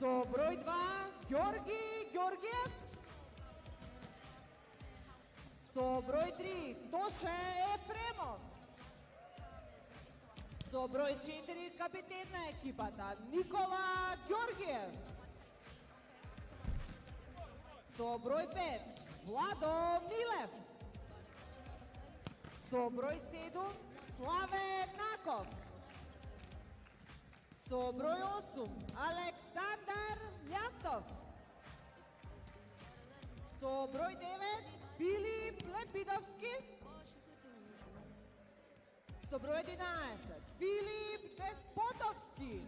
So broj 2, Georgiev. So broj 3, Toše Efremov. So broj 4, kapitena ekipata, Nikola Georgiev. So broj 5, Vlado Milev. So broj 7, Slave Nakov. So broj 8, Aleksandar Ljantov. So broj 9, Filip Lepidovski. So broj 11, Filip Despotovski.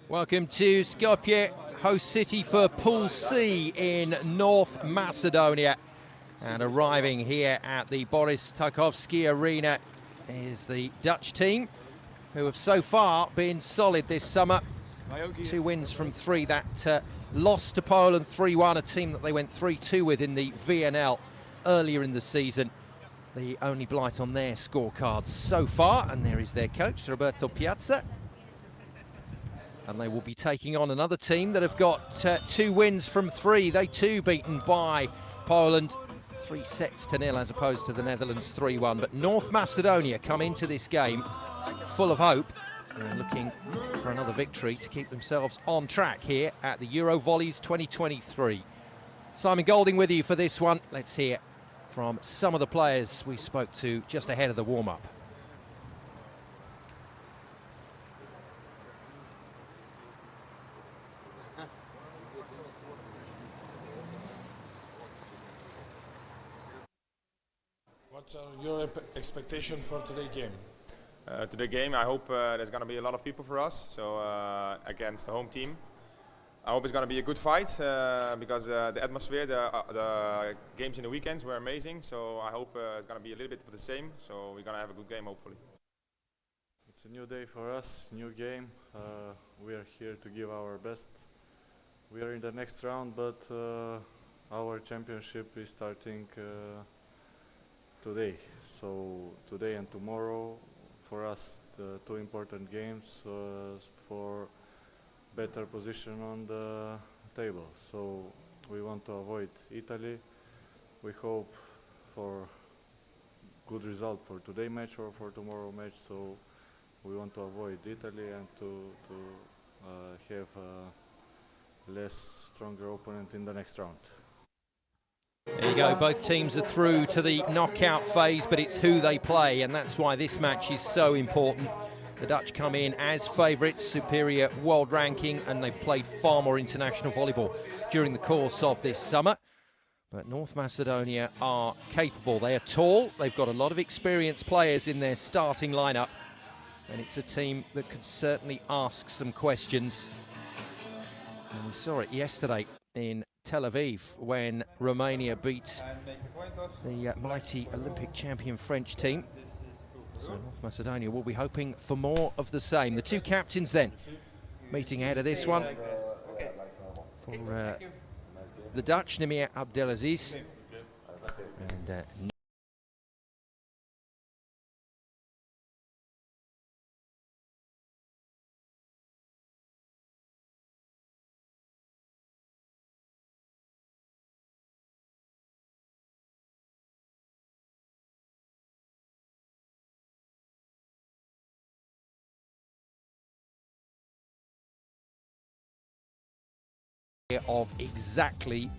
Welcome to Skopje, host city for Pool C in North Macedonia. And arriving here at the Boris Tarkovsky Arena is the Dutch team, who have so far been solid this summer. 2 wins from 3 that lost to Poland 3-1, a team that they went 3-2 with in the VNL earlier in the season. The only blight on their scorecards so far, and there is their coach, Roberto Piazza. And they will be taking on another team that have got 2 wins from 3. They too beaten by Poland 3-0 as opposed to the Netherlands 3-1. But North Macedonia come into this game full of hope and looking for another victory to keep themselves on track here at the EuroVolleys 2023. Simon Golding with you for this one. Let's hear from some of the players we spoke to just ahead of the warm-up. What are your expectations for today's game? Today's game, I hope there's going to be a lot of people for us. So against the home team, I hope it's going to be a good fight because the atmosphere, the games in the weekends were amazing. So I hope it's going to be a little bit of the same. So we're going to have a good game, hopefully. It's a new day for us, new game. We are here to give our best. We are in the next round, but our championship is starting today. So today and tomorrow, for us, the 2 important games for better position on the table. So we want to avoid Italy. We hope for good result for today match or for tomorrow match. So we want to avoid Italy and to have a less stronger opponent in the next round. There you go, both teams are through to the knockout phase, but it's who they play, and that's why this match is so important. The Dutch come in as favourites, superior world ranking, and they've played far more international volleyball during the course of this summer. But North Macedonia are capable. They are tall, they've got a lot of experienced players in their starting lineup, and it's a team that could certainly ask some questions. And we saw it yesterday in Tel Aviv when Romania beat the mighty Olympic champion French team. So North Macedonia will be hoping for more of the same. The two captains then meeting ahead of this one. For the Dutch, Namir Abdelaziz and of exactly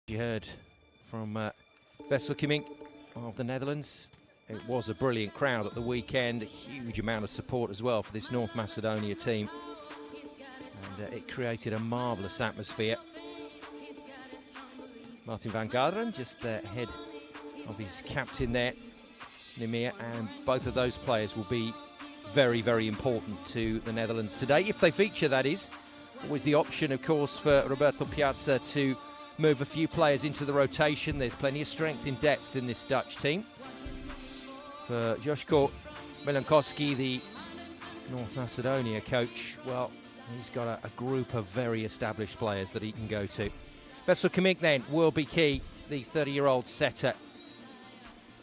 you heard from Vessel Kimmink of the Netherlands. It was a brilliant crowd at the weekend, a huge amount of support as well for this North Macedonia team. And it created a marvellous atmosphere. Martin van Garderen just ahead of his captain there, Namir, and both of those players will be very, very important to the Netherlands today, if they feature, that is. Always the option, of course, for Roberto Piazza to move a few players into the rotation. There's plenty of strength in depth in this Dutch team. For Joško Milankovski, the North Macedonia coach, well, he's got a group of very established players that he can go to. Vessel Kimmink then will be key, the 30-year-old setter,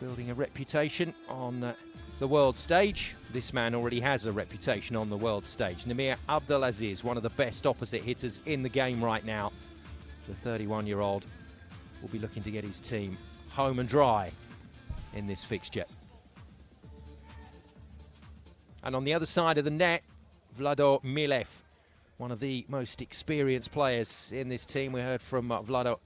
building a reputation on the world stage. This man already has a reputation on the world stage. Namir Abdelaziz, one of the best opposite hitters in the game right now. The 31-year-old will be looking to get his team home and dry in this fixture. And on the other side of the net, Vlado Milev, one of the most experienced players in this team. We heard from Vlado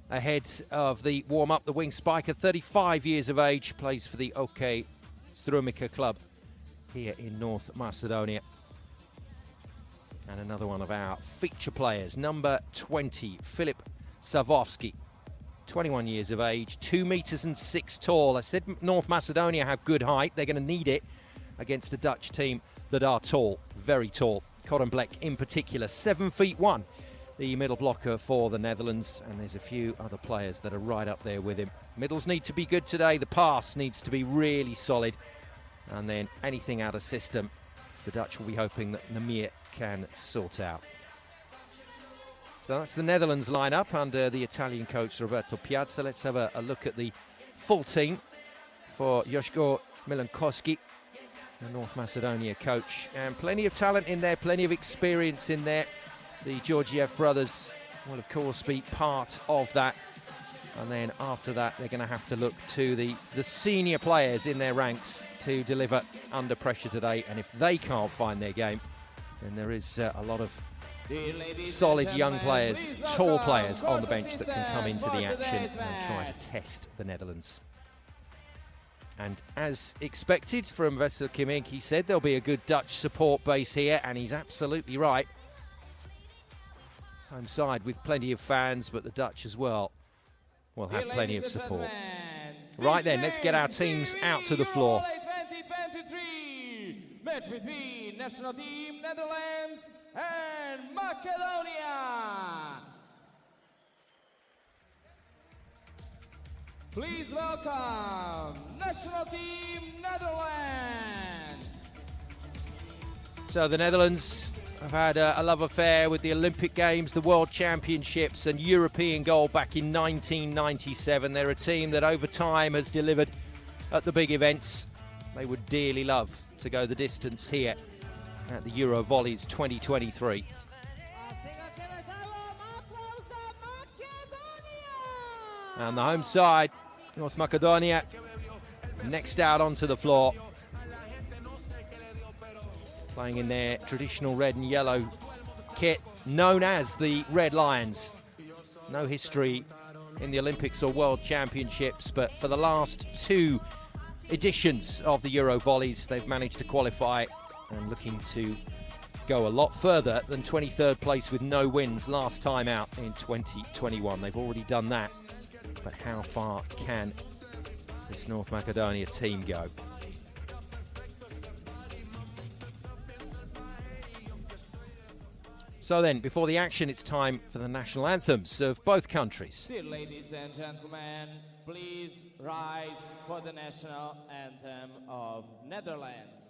ahead of the warm-up. The wing spiker, 35 years of age, plays for the OK Strumica club here in North Macedonia. And another one of our feature players, number 20, Filip Savovski, 21 years of age, 2 meters and 6 tall. I said North Macedonia have good height. They're going to need it against a Dutch team that are tall, very tall. Korenblek in particular, 7'1", the middle blocker for the Netherlands, and there's a few other players that are right up there with him. Middles need to be good today. The pass needs to be really solid, and then anything out of system, the Dutch will be hoping that Namir can sort out. So that's the Netherlands lineup under the Italian coach Roberto Piazza. Let's have a look at the full team for Joško Milankovski, the North Macedonia coach. And plenty of talent in there, plenty of experience in there. The Georgiev brothers will of course be part of that. And then after that, they're going to have to look to the senior players in their ranks to deliver under pressure today. And if they can't find their game, then there is a lot of solid young players, tall players on the bench that can come into the action and try to test the Netherlands. And as expected from Vessel Kimmink, he said there'll be a good Dutch support base here, and he's absolutely right. Home side with plenty of fans, but the Dutch as well will have plenty of support. Right then, let's get our teams out to the floor. 2023 match between national team Netherlands and Macedonia. Please welcome National Team Netherlands. So the Netherlands have had a love affair with the Olympic Games, the World Championships and European gold back in 1997. They're a team that over time has delivered at the big events. They would dearly love to go the distance here at the EuroVolleys 2023. And the home side, North Macedonia, next out onto the floor. Playing in their traditional red and yellow kit, known as the Red Lions. No history in the Olympics or World Championships, but for the last 2 editions of the EuroVolleys, they've managed to qualify and looking to go a lot further than 23rd place with no wins last time out in 2021. They've already done that, but how far can this North Macedonia team go? So then, before the action, it's time for the national anthems of both countries. Dear ladies and gentlemen, please rise for the national anthem of Netherlands.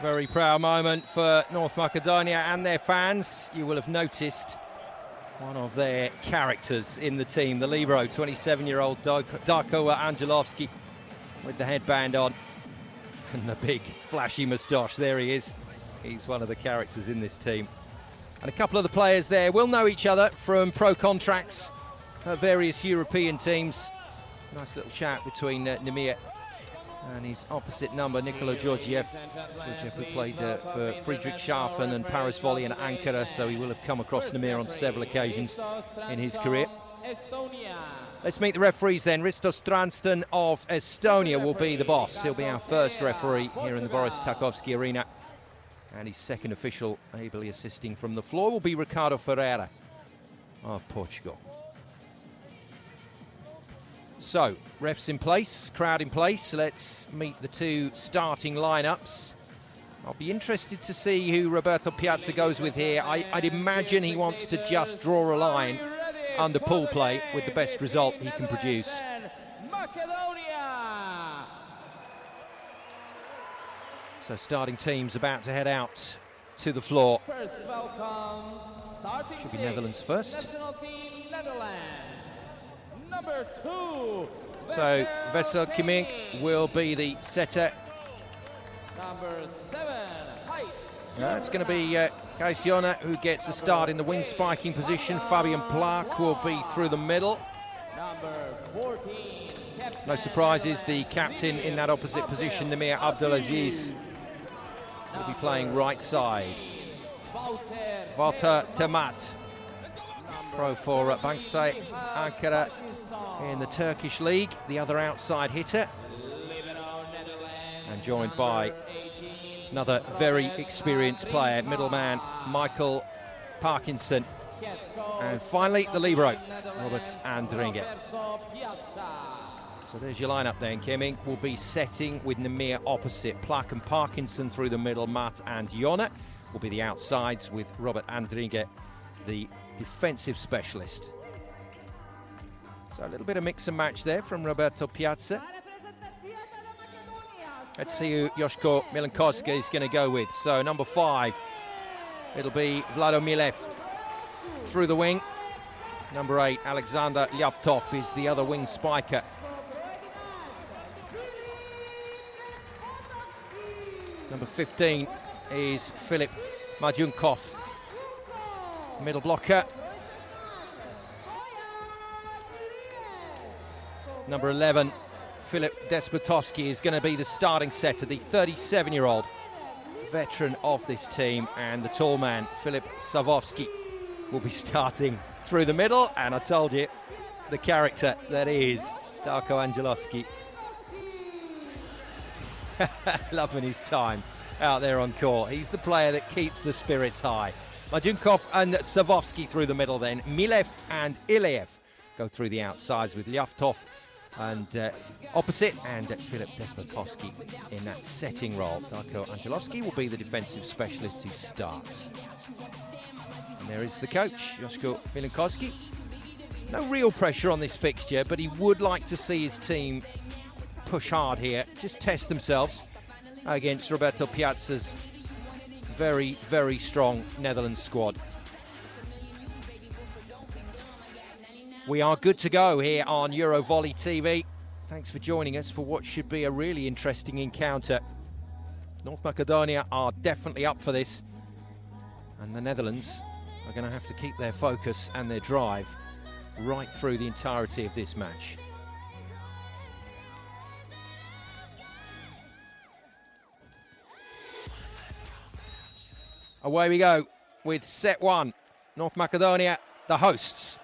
Very proud moment for North Macedonia and their fans. You will have noticed one of their characters in the team, the libero, 27-year-old Darko Angelovski with the headband on and the big flashy moustache. There he is. He's one of the characters in this team. And a couple of the players there will know each other from pro contracts at various European teams. Nice little chat between Nemir and his opposite number, Nikola Georgiev. Georgiev who played for Friedrichshafen and Paris Volley and Ankara, so he will have come across Nemir on several occasions in his career. Let's meet the referees then. Risto Stranston of Estonia will be the boss. He'll be our first referee here in the Boris Tarkovsky Arena. And his second official, ably assisting from the floor, will be Ricardo Ferreira of Portugal. So, refs in place, crowd in place. Let's meet the 2 starting lineups. I'll be interested to see who Roberto Piazza goes with here. I'd imagine he wants to just draw a line under pool play with the best result he can produce. So starting teams about to head out to the floor. First welcome, starting should be Netherlands first. National Team Netherlands. Number 2. So Vesel Kimink will be the setter. Number 7. It's going to be Gijs Jonne who gets a start in the wing spiking position. Fabian Plaak will be through the middle. Number 14. No surprises, the captain in that opposite position, Nemir Abdelaziz, will be playing right side. Walter Temat, pro for Banksaray Ankara in the Turkish league, the other outside hitter. And joined by Another very experienced player, middleman Michael Parkinson. And finally, the libero, Robert Andringa. So there's your lineup then. Kemming will be setting with Nemir opposite. Plak and Parkinson through the middle. Matt and Jonna will be the outsides with Robert Andringa, the defensive specialist. So a little bit of mix and match there from Roberto Piazza. Let's see who Joško Milenkoski is going to go with. So number 5, it'll be Vlado Milev through the wing. Number 8, Alexander Lyavtov is the other wing spiker. Number 15 is Filip Majunkov, middle blocker. Number 11, Filip Despotovski is going to be the starting setter, the 37-year-old veteran of this team, and the tall man, Filip Savovski, will be starting through the middle. And I told you, the character that is Darko Angelovski. Loving his time out there on court. He's the player that keeps the spirits high. Majunkov and Savovski through the middle then. Milev and Iliev go through the outsides with Lyavtov and opposite, and Filip Despotovski in that setting role. Darko Angelovski will be the defensive specialist who starts. And there is the coach, Joško Milenkoski. No real pressure on this fixture, but he would like to see his team push hard here, just test themselves against Roberto Piazza's very, very strong Netherlands squad. We are good to go here on EuroVolley TV. Thanks for joining us for what should be a really interesting encounter. North Macedonia are definitely up for this, and the Netherlands are going to have to keep their focus and their drive right through the entirety of this match. Away we go with set 1. North Macedonia, the hosts,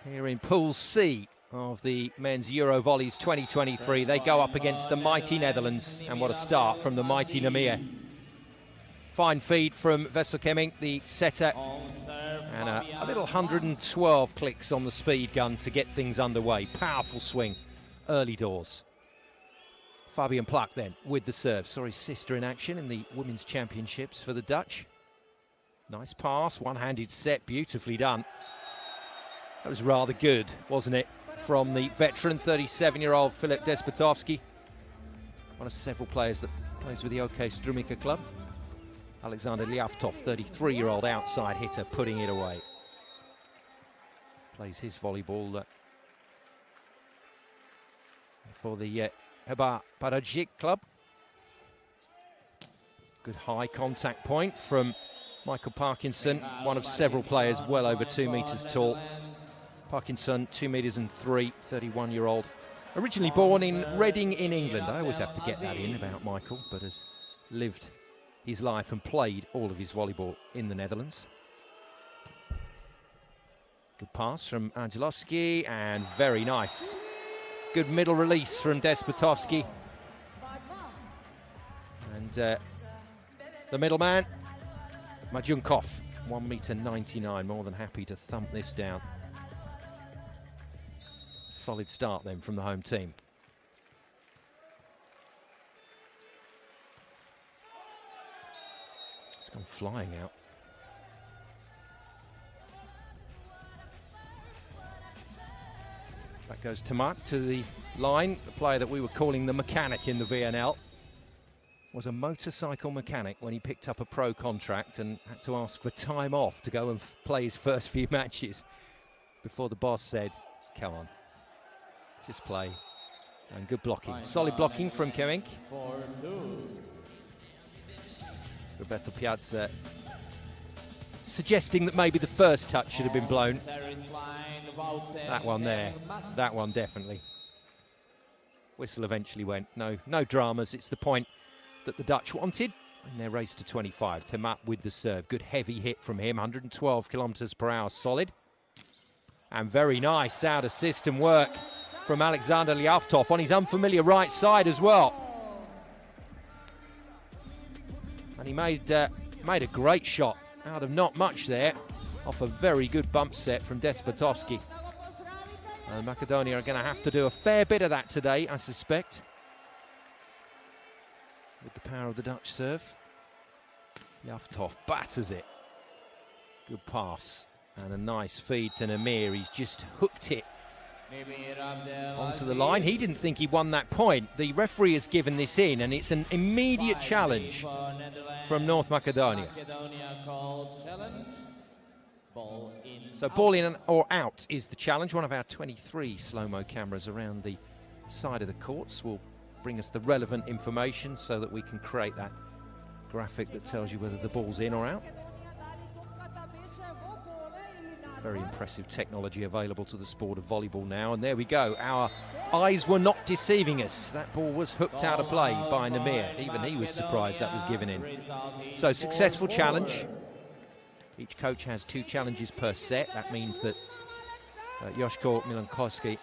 here in Pool C of the men's EuroVolleys 2023. They go up against the mighty Netherlands, and what a start from the mighty Nemir. Fine feed from Wessel Kemming, the setter, and a little 112 clicks on the speed gun to get things underway. Powerful swing, early doors. Fabian Plak then with the serve. Saw his sister in action in the Women's Championships for the Dutch. Nice pass, one-handed set, beautifully done. That was rather good, wasn't it, from the veteran 37-year-old Filip Despotovski, one of several players that plays with the OK Strumica club. Alexander Lyavtov, 33-year-old outside hitter, putting it away. Plays his volleyball for the Heba Parajic club. Good high contact point from Michael Parkinson, one of several players well over 2 meters tall. Parkinson, 2 meters and 3, 31-year-old. Originally born in Reading in England. I always have to get that in about Michael, but has lived his life and played all of his volleyball in the Netherlands. Good pass from Angelovski, and very nice. Good middle release from Despotovski. And the middleman, Majunkov, 1.99 meters, more than happy to thump this down. Solid start then from the home team. It's gone flying out. That goes to Mark to the line. The player that we were calling the mechanic in the VNL was a motorcycle mechanic when he picked up a pro contract and had to ask for time off to go and play his first few matches before the boss said, come on, just play. And good blocking. Solid blocking from Kemming. Roberto Piazza suggesting that maybe the first touch should have been blown. That one there, that one definitely. Whistle eventually went. No dramas. It's the point that the Dutch wanted in their race to 25. Temat with the serve. Good heavy hit from him. 112 kilometers per hour solid. And very nice out of system work from Alexander Lyavtov on his unfamiliar right side as well. And he made a great shot out of not much there, off a very good bump set from Despotovski. Macedonia are going to have to do a fair bit of that today, I suspect, with the power of the Dutch serve. Yaftov batters it. Good pass and a nice feed to Namir. He's just hooked it onto the line. He didn't think he won that point. The referee has given this in, and it's an immediate challenge from North Macedonia. So ball in or out is the challenge. One of our 23 slow-mo cameras around the side of the courts will bring us the relevant information so that we can create that graphic that tells you whether the ball's in or out. Very impressive technology available to the sport of volleyball now, and there we go. Our eyes were not deceiving us. That ball was hooked out of play by Namir. Even he was surprised that was given in. So successful challenge. Each coach has 2 challenges per set. That means that Joško Milankovski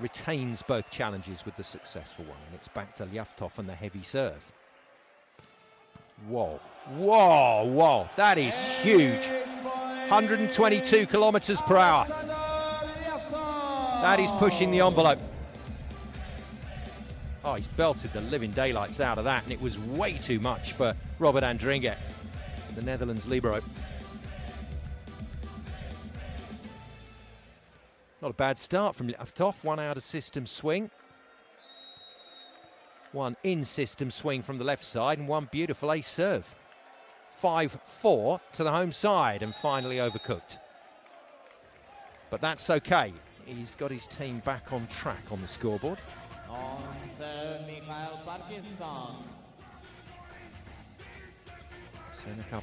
retains both challenges with the successful one, and it's back to Ljaftov and the heavy serve. Whoa, whoa, whoa, that is huge. 122 kilometers per hour. That is pushing the envelope. Oh, he's belted the living daylights out of that, and it was way too much for Robert Andringa, the Netherlands libero. Not a bad start from Ljaftov. 1 out of system swing. 1 in system swing from the left side, and 1 beautiful ace serve. 5-4 to the home side, and finally overcooked. But that's okay. He's got his team back on track on the scoreboard. So Mikhail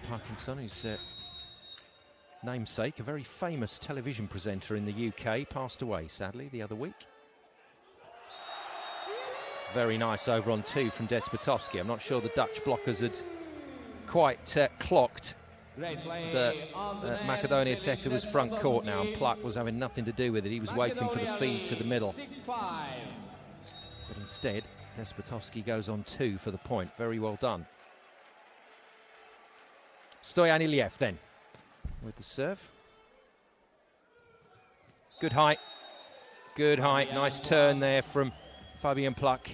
Parkinson, whose namesake, a very famous television presenter in the UK, passed away sadly the other week. Very nice over on 2 from Despotovski. I'm not sure the Dutch blockers had quite clocked that Macedonia setter was front court now, and Pluck was having nothing to do with it. He was waiting for the feed to the middle. But instead, Despotovski goes on 2 for the point. Very well done. Stoyan Iliev then with the serve. Good height. Good height. Nice turn there from Fabian Pluck.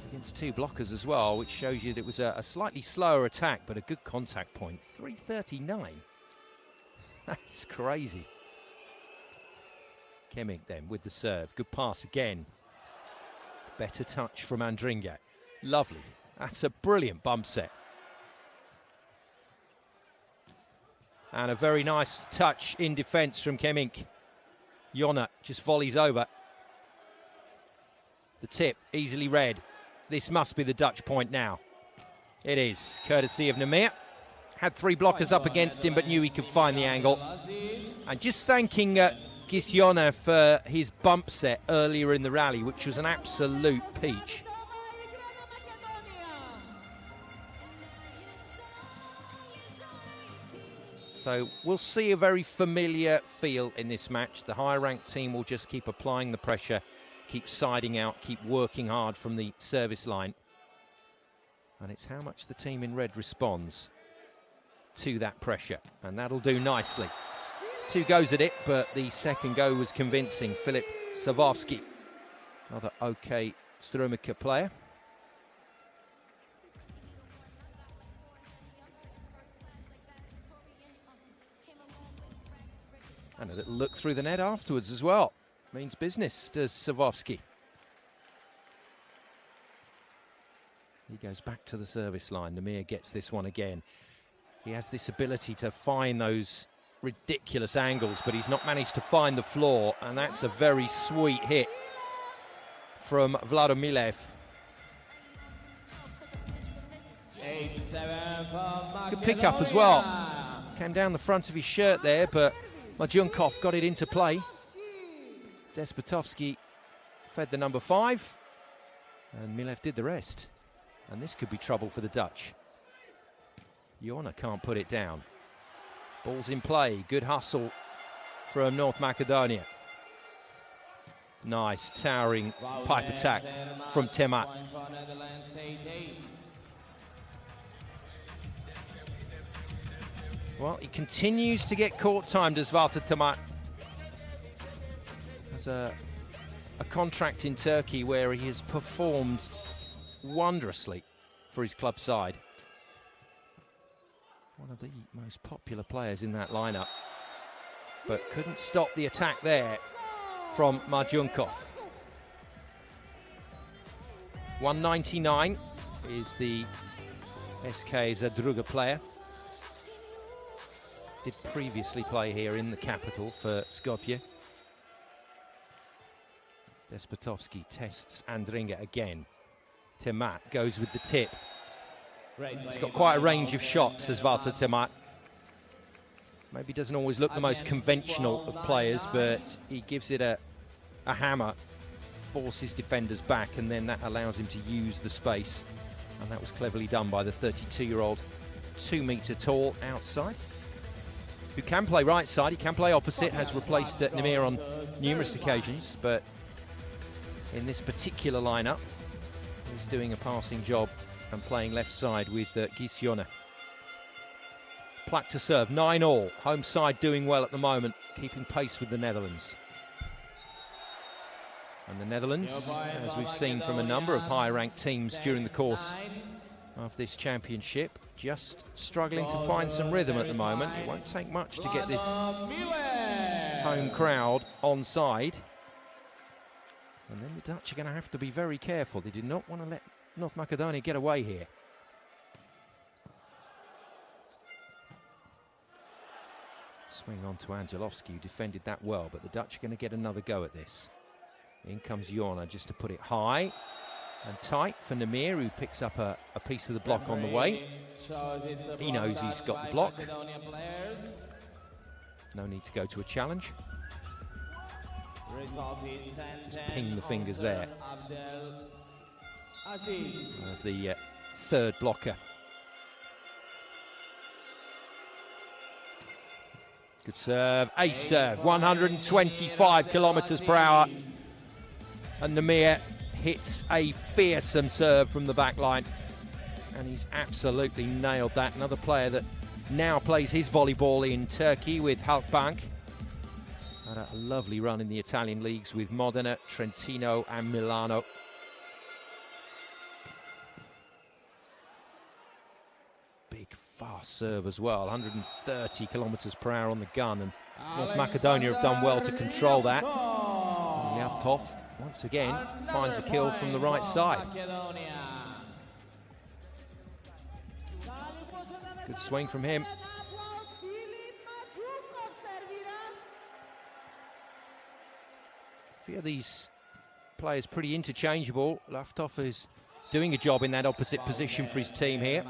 Against 2 blockers as well, which shows you that it was a slightly slower attack, but a good contact point. 339. That's crazy. Kemik then with the serve. Good pass again. Better touch from Andringa. Lovely. That's a brilliant bump set. And a very nice touch in defence from Kemik. Jonna just volleys over. The tip, easily read. This must be the Dutch point now. It is, courtesy of Namir. Had 3 blockers up against him, but knew he could find the angle. And just thanking Gisjona for his bump set earlier in the rally, which was an absolute peach. So we'll see a very familiar feel in this match. The higher-ranked team will just keep applying the pressure, keep siding out, keep working hard from the service line. And it's how much the team in red responds to that pressure. And that'll do nicely. 2 goes at it, but the second go was convincing. Filip Savovski, another OK Strumica player. And a little look through the net afterwards as well. Means business, does Savovski. He goes back to the service line. Namir gets this one again. He has this ability to find those ridiculous angles, but he's not managed to find the floor, and that's a very sweet hit from Vladomilev. Good pick up as well. Came down the front of his shirt there, but Majunkov got it into play. Despotovski fed the number 5, and Milev did the rest. And this could be trouble for the Dutch. Jonna can't put it down. Ball's in play. Good hustle from North Macedonia. Nice towering pipe attack from Temat. Well, he continues to get court time, does Walter Temat. Has a contract in Turkey where he has performed wondrously for his club side. One of the most popular players in that lineup, but couldn't stop the attack there from Marjunkov. 199 is the SK Zadruga player. Did previously play here in the capital for Skopje. Despotovski tests Andringa again. Temat goes with the tip. He's got quite a range of shots as Walter Temat. Maybe doesn't always look the most conventional of players, but he gives it a hammer, forces defenders back, and then that allows him to use the space. And that was cleverly done by the 32-year-old, 2 metre tall outside, who can play right side, he can play opposite, has replaced Nemir on numerous occasions, but in this particular lineup, he's doing a passing job and playing left side with Gisiona. Plak to serve, 9-all. Home side doing well at the moment, keeping pace with the Netherlands. And the Netherlands, as we've seen from a number of high-ranked teams during the course of this championship, just struggling to find some rhythm at the moment. It won't take much to get this home crowd on side. And then the Dutch are going to have to be very careful. They do not want to let North Macedonia get away here. Swing on to Angelovski, who defended that well, but the Dutch are going to get another go at this. In comes Jorna just to put it high and tight for Nemir, who picks up a piece of the block on the way. He knows he's got the block. No need to go to a challenge. Just ping the fingers there of the third blocker. Good serve, ace serve, 125 kilometers per hour. And Nemir hits a fearsome serve from the back line. And he's absolutely nailed that. Another player that now plays his volleyball in Turkey with Halkbank. Had a lovely run in the Italian leagues with Modena, Trentino and Milano. Big fast serve as well, 130 kilometers per hour on the gun, and North Macedonia have done well to control that. Yavtov once again finds a kill from the right side. Good swing from him. Few of these players pretty interchangeable. Laftov is doing a job in that opposite position for his team here.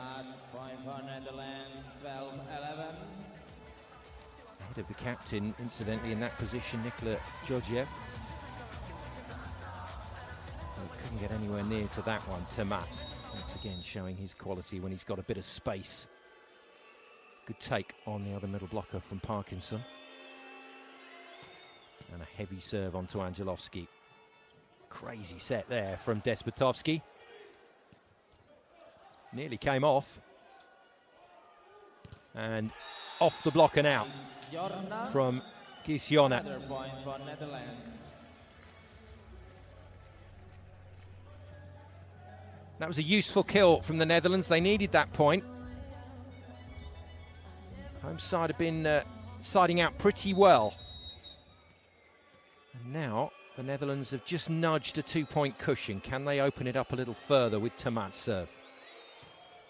Ahead of the captain, incidentally, in that position, Nikola Georgiev. Couldn't get anywhere near to that one. Temat, once again, showing his quality when he's got a bit of space. Good take on the other middle blocker from Parkinson. And a heavy serve onto Angelovski. Crazy set there from Despotovski. Nearly came off. And off the block and out from Gisiona. That was a useful kill from the Netherlands. They needed that point. Home side have been siding out pretty well. And now the Netherlands have just nudged a 2-point cushion. Can they open it up a little further with Temat's serve?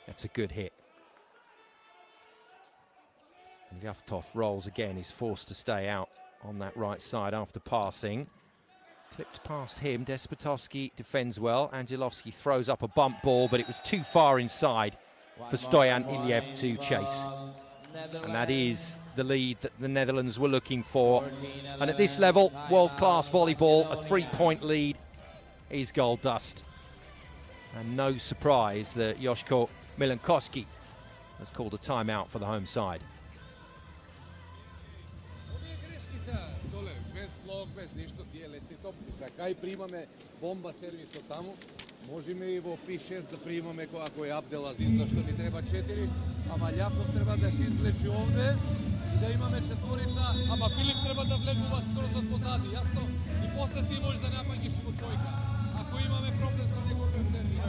That's a good hit. And Yavtov rolls again. He's forced to stay out on that right side after passing. Clipped past him. Despotovski defends well. Angelovski throws up a bump ball, but it was too far inside for Stoyan Iliev to chase. And that is the lead that the Netherlands were looking for. And at this level, world-class volleyball, a 3-point lead is gold dust. And no surprise that Joško Milankovski has called a timeout for the home side. без нищо, тие лесни топки. Сака и примаме бомба сервис од таму. Можеме и во P6 да примаме ако е Абделазиз, зашто ни треба 4, ама Љапов треба да се извлечи овде и да имаме четворица, ама Филип треба да влегува скоро со позади, јасно? И после ти можеш да напаѓаш и во тројка. Ако имаме проблем со неговиот сервис,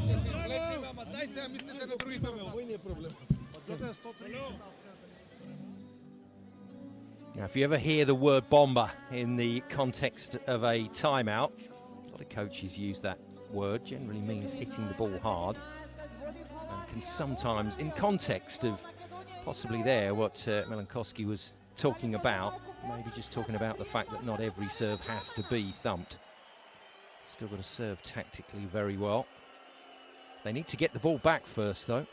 ќе се извлечиме, ама дај сега мислите на другите, овој не е проблем. Now, if you ever hear the word bomber in the context of a timeout, a lot of coaches use that word, generally means hitting the ball hard, and can sometimes, in context of possibly there what Milankowski was talking about, maybe just talking about the fact that not every serve has to be thumped. Still got to serve tactically very well. They need to get the ball back first, though.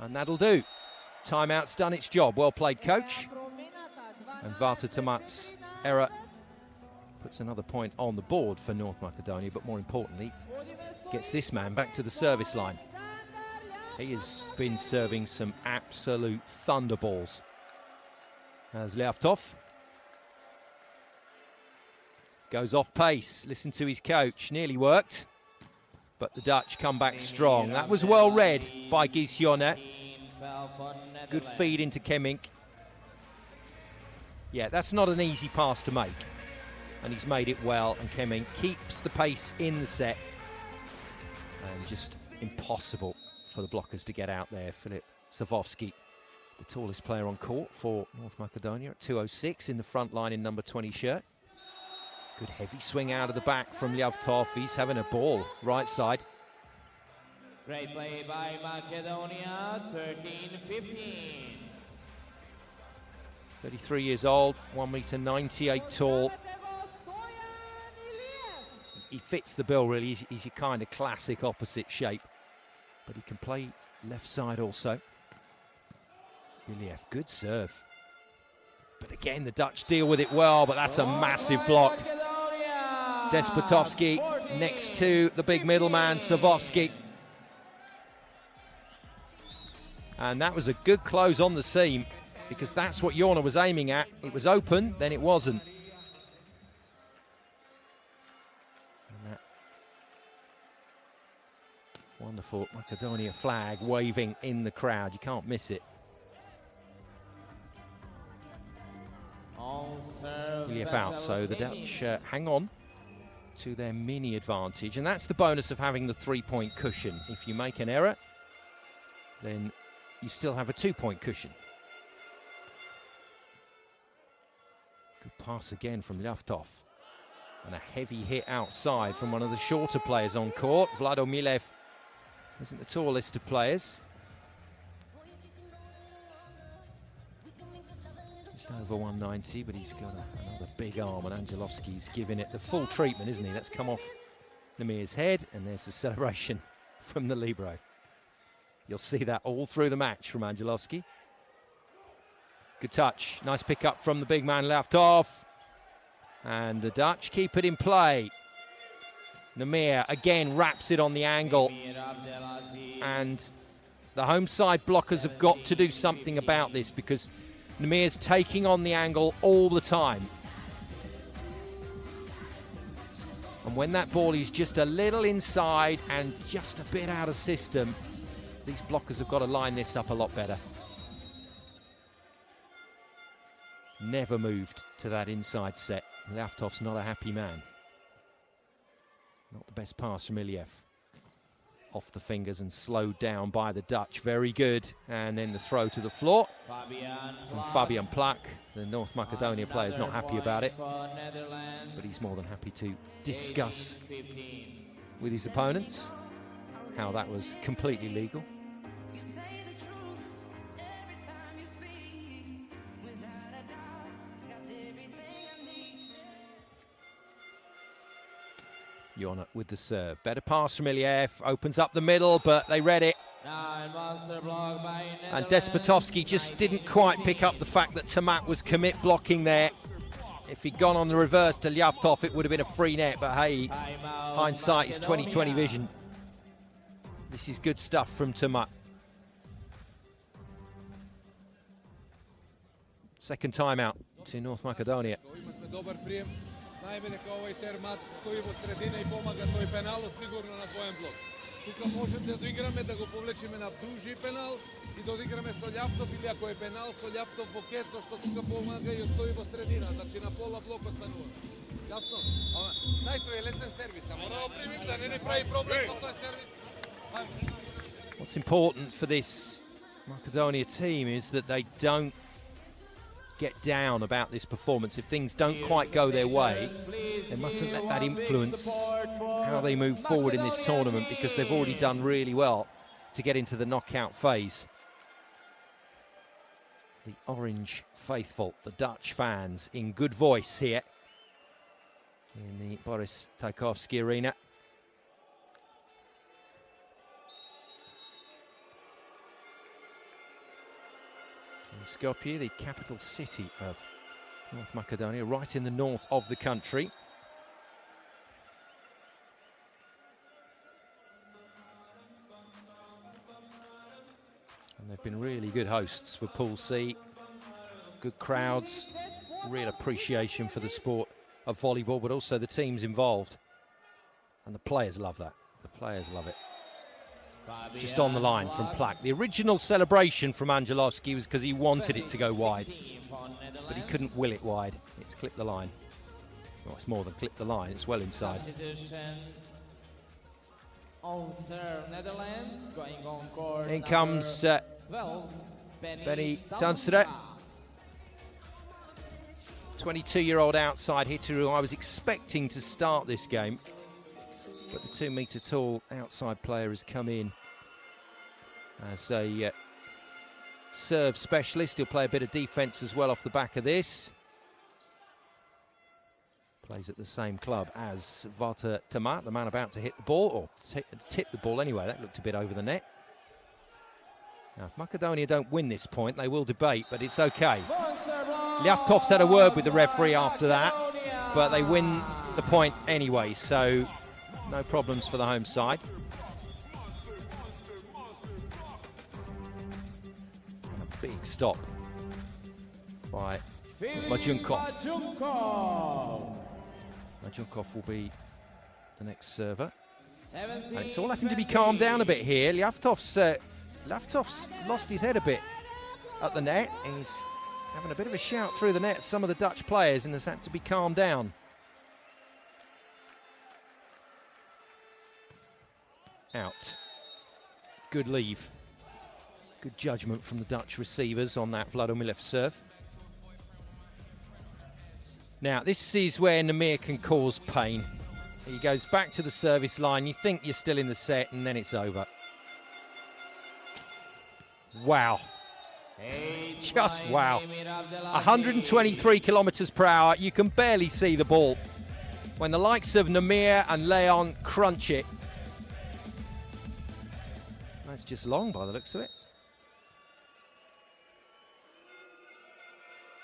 And that'll do. Timeout's done its job. Well played, coach. And Varta Tamat's error puts another point on the board for North Macedonia, but more importantly, gets this man back to the service line. He has been serving some absolute thunderballs. As Ljavtov goes off pace, listen to his coach, nearly worked, but the Dutch come back strong. That was well read by Gisjone. Good feed into Kemmink. Yeah, that's not an easy pass to make, and he's made it well, and Kemmink keeps the pace in the set, and just impossible for the blockers to get out there. Filip Savovski, the tallest player on court for North Macedonia at 206 in the front line in number 20 shirt. Good heavy swing out of the back from Ljavtov. He's having a ball right side. Great play by Macedonia, 13-15. 33 years old, 1.98 m tall. He fits the bill, really. He's your kind of classic opposite shape. But he can play left side also. Iliev, good serve. But again, the Dutch deal with it well, but that's a massive block. Despotovski next to the big middleman, Savovski. And that was a good close on the seam, because that's what Jorna was aiming at. It was open, then it wasn't. And that wonderful Macedonia flag waving in the crowd. You can't miss it. Iliev out, so the Dutch hang on to their mini advantage. And that's the bonus of having the 3-point cushion. If you make an error, then you still have a 2-point cushion. Good pass again from Ljavtov. And a heavy hit outside from one of the shorter players on court. Vlado Milev isn't the tallest of players. Just over 190, but he's got another big arm, and Angelovski's giving it the full treatment, isn't he? That's come off Namir's head, and there's the celebration from the libero. You'll see that all through the match from Angelovski. Good touch. Nice pick up from the big man Ljavtov. And the Dutch keep it in play. Namir again wraps it on the angle. And the home side blockers have got to do something about this, because Namir's taking on the angle all the time. And when that ball is just a little inside and just a bit out of system, these blockers have got to line this up a lot better. Never moved to that inside set. Ljavtov's not a happy man. Not the best pass from Iliev. Off the fingers and slowed down by the Dutch. Very good. And then the throw to the floor from Fabian Plak. The North Macedonia player is not happy about it, but he's more than happy to discuss with his opponents how that was completely legal. Jorna with the serve. Better pass from Iliev. Opens up the middle, but they read it. And Despotovski just didn't quite pick up the fact that Tamat was commit blocking there. If he'd gone on the reverse to Ljavtov, it would have been a free net, but hey, hindsight is 20/20 vision. This is good stuff from Tamat. Second timeout to North Macedonia. Имахме добар прием. Знаеме дека овој термат стои во средина и помага тој пеналот сигурно на двоен блок. Тука можем да доиграме, да го повлечеме на дужи пенал и да одиграме со љаптоп или ако е пенал со љаптоп во кецо, што тука помага и стои во средина, значи на пола блок останува. Јасно? Дај тој е летен сервис, а мора да примим да не прави проблем со тој сервис. What's important for this Macedonia team is that they don't get down about this performance. If things don't quite go their way, they mustn't let that influence how they move forward in this tournament, because they've already done really well to get into the knockout phase. The Orange faithful, the Dutch fans, in good voice here in the Boris Tchaikovsky Arena. Skopje, the capital city of North Macedonia, right in the north of the country. And they've been really good hosts for Pool C. Good crowds, real appreciation for the sport of volleyball, but also the teams involved. And the players love that. The players love it. Just on the line from Plak. The original celebration from Angelovski was because he wanted it to go wide, but he couldn't will it wide. It's clipped the line. Well, it's more than clipped the line, it's well inside. In comes Benny Dunstre, 22-year-old outside hitter who I was expecting to start this game, but the 2-metre tall outside player has come in as a serve specialist. He'll play a bit of defence as well off the back of this. Plays at the same club as Walter Tomat, the man about to hit the ball, or tip the ball anyway. That looked a bit over the net. Now, if Macedonia don't win this point, they will debate, but it's okay. Ljavtov's had a word with the referee after that, but they win the point anyway, so no problems for the home side. And a big stop by Majunkov. Majunkov will be the next server. And it's all having to be calmed down a bit here. Ljavtov's lost his head a bit at the net. He's having a bit of a shout through the net, some of the Dutch players, and has had to be calmed down. Out. Good leave. Good judgment from the Dutch receivers on that Vladomilev serve. Now, this is where Namir can cause pain. He goes back to the service line. You think you're still in the set, and then it's over. Wow. Just wow. 123 kilometers per hour. You can barely see the ball. When the likes of Namir and Leon crunch it, that's just long by the looks of it.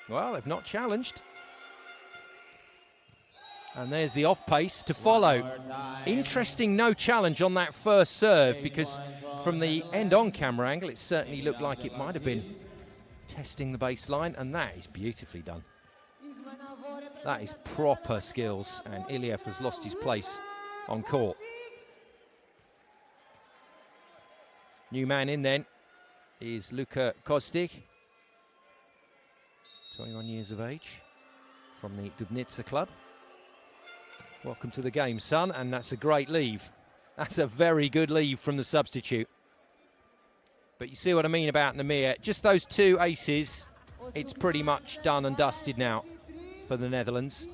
Well, they've not challenged. And there's the off pace to follow. Interesting no challenge on that first serve, because from the end-on camera angle, it certainly looked like it might have been testing the baseline, and that is beautifully done. That is proper skills, and Iliev has lost his place on court. New man in then is Luka Kostic, 21 years of age, from the Dubnica club. Welcome to the game, son, and that's a great leave. That's a very good leave from the substitute. But you see what I mean about Namir. Just those two aces, it's pretty much done and dusted now for the Netherlands.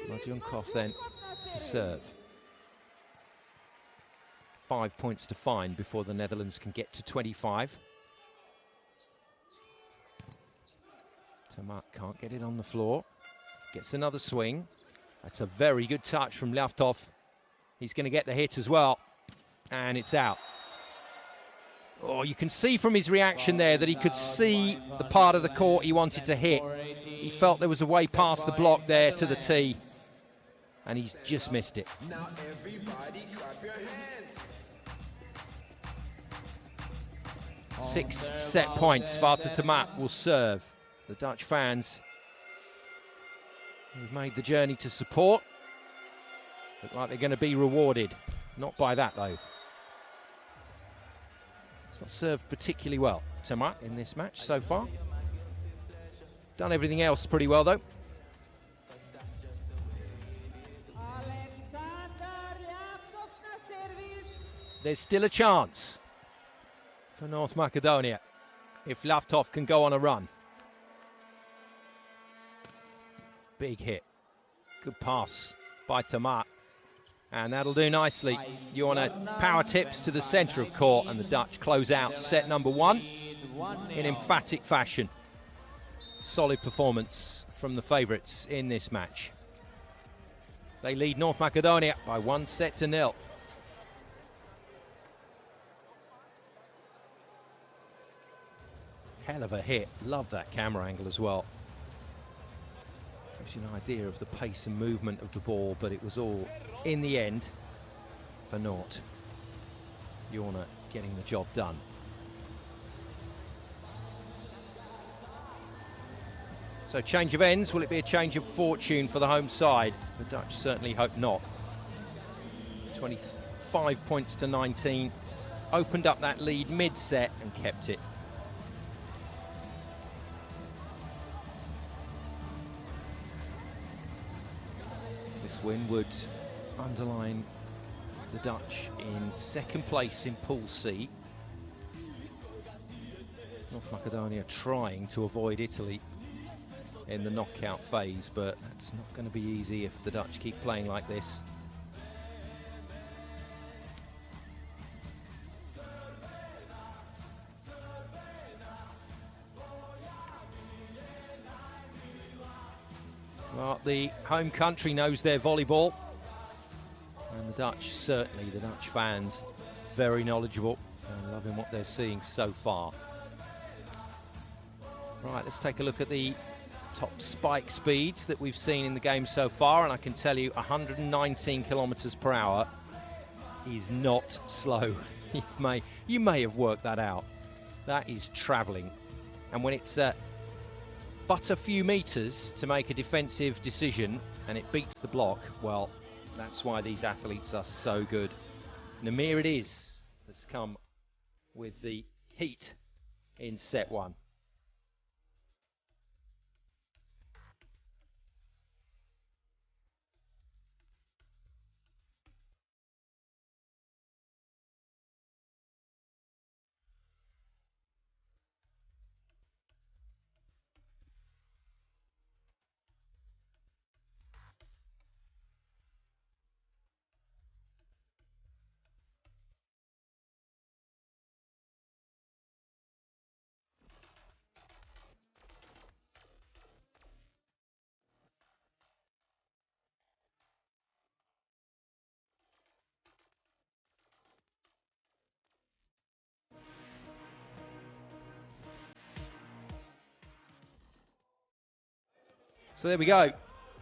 Majunkov then to serve. 5 points to find before the Netherlands can get to 25. Tomat can't get it on the floor. Gets another swing. That's a very good touch from Ljavtov. He's going to get the hit as well. And it's out. Oh, you can see from his reaction there that he could see the part of the court he wanted to hit. He felt there was a way past the block there to the tee. And he's just missed it. Now everybody clap your hands. 6 set points. Wouter Tamat will serve. The Dutch fans who've made the journey to support look like they're going to be rewarded. Not by that, though. It's not served particularly well, Tamat, in this match so far. Done everything else pretty well, though. There's still a chance for North Macedonia if Lavtov can go on a run. Big hit. Good pass by Tamat. And that'll do nicely. You want to power tips to the centre of court, and the Dutch close out set number 1 in emphatic fashion. Solid performance from the favourites in this match. They lead North Macedonia by 1-0. Hell of a hit. Love that camera angle as well. Gives you an idea of the pace and movement of the ball, but it was all, in the end, for naught. Jorna getting the job done. So change of ends. Will it be a change of fortune for the home side? The Dutch certainly hope not. 25 points to 19. Opened up that lead mid-set and kept it. This win would underline the Dutch in second place in Pool C. North Macedonia trying to avoid Italy in the knockout phase, but that's not going to be easy if the Dutch keep playing like this. Well, the home country knows their volleyball, and the Dutch, certainly the Dutch fans, very knowledgeable and loving what they're seeing so far. Right, let's take a look at the top spike speeds that we've seen in the game so far, and I can tell you 119 kilometers per hour is not slow. You may have worked that out. That is traveling, and when it's but a few meters to make a defensive decision and it beats the block, well, that's why these athletes are so good. Namir it is that's come with the heat in set 1. So there we go,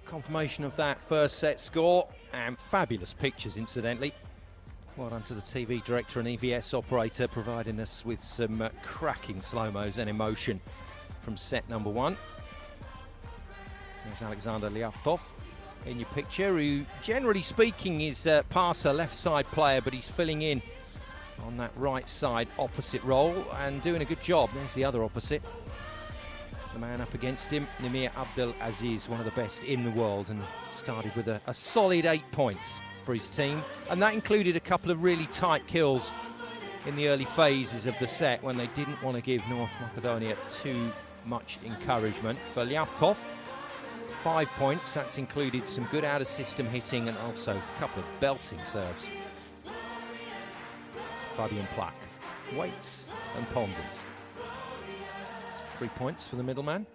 confirmation of that first set score, and fabulous pictures incidentally. Well done to the TV director and EVS operator providing us with some cracking slow-mos and emotion from set number 1. There's Alexander Liavtov in your picture, who generally speaking is passer, left side player, but he's filling in on that right side opposite role and doing a good job. There's the other opposite. The man up against him, Namir Abdel Aziz, one of the best in the world, and started with a solid 8 points for his team. And that included a couple of really tight kills in the early phases of the set when they didn't want to give North Macedonia too much encouragement. For Liavtov, 5 points. That's included some good out-of-system hitting and also a couple of belting serves. Fabian Plak waits and ponders. 3 points for the middleman.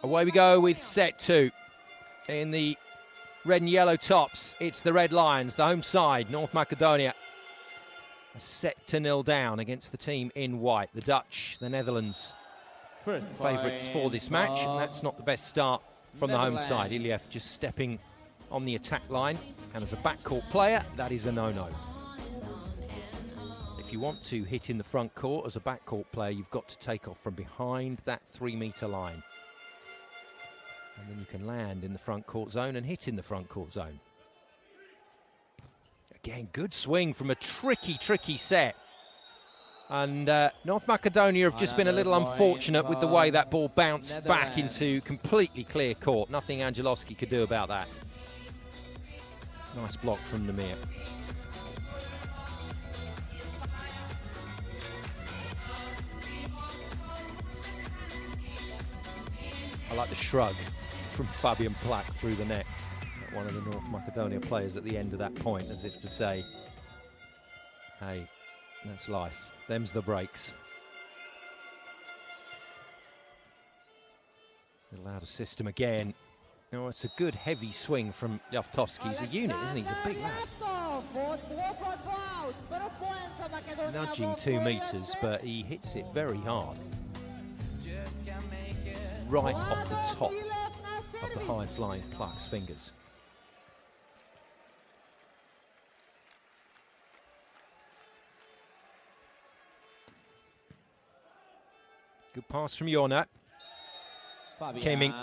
Away we go with set 2. In the red and yellow tops, it's the Red Lions, the home side, North Macedonia. A set to 0 down against the team in white. The Dutch, the Netherlands, favourites for this match, and that's not the best start from the home side. Iliev just stepping on the attack line, and as a backcourt player, that is a no-no. if you want to hit in the front court as a backcourt player, you've got to take off from behind that 3-meter line. And then you can land in the front court zone and hit in the front court zone. Again, good swing from a tricky set. And North Macedonia have just been a little unfortunate with the way that ball bounced back into completely clear court. Nothing Angelowski could do about that. Nice block from Namir. I like the shrug from Fabian Plak through the net. One of the North Macedonia players at the end of that point, as if to say, hey, that's life. Them's the breaks. Little out of system again. Oh, it's a good heavy swing from Javtovski. He's a unit, isn't he? He's a big lad. Nudging 2 meters, but he hits it very hard. Right off the top of the high-flying Plak's fingers. Good pass from Jorna. Came in.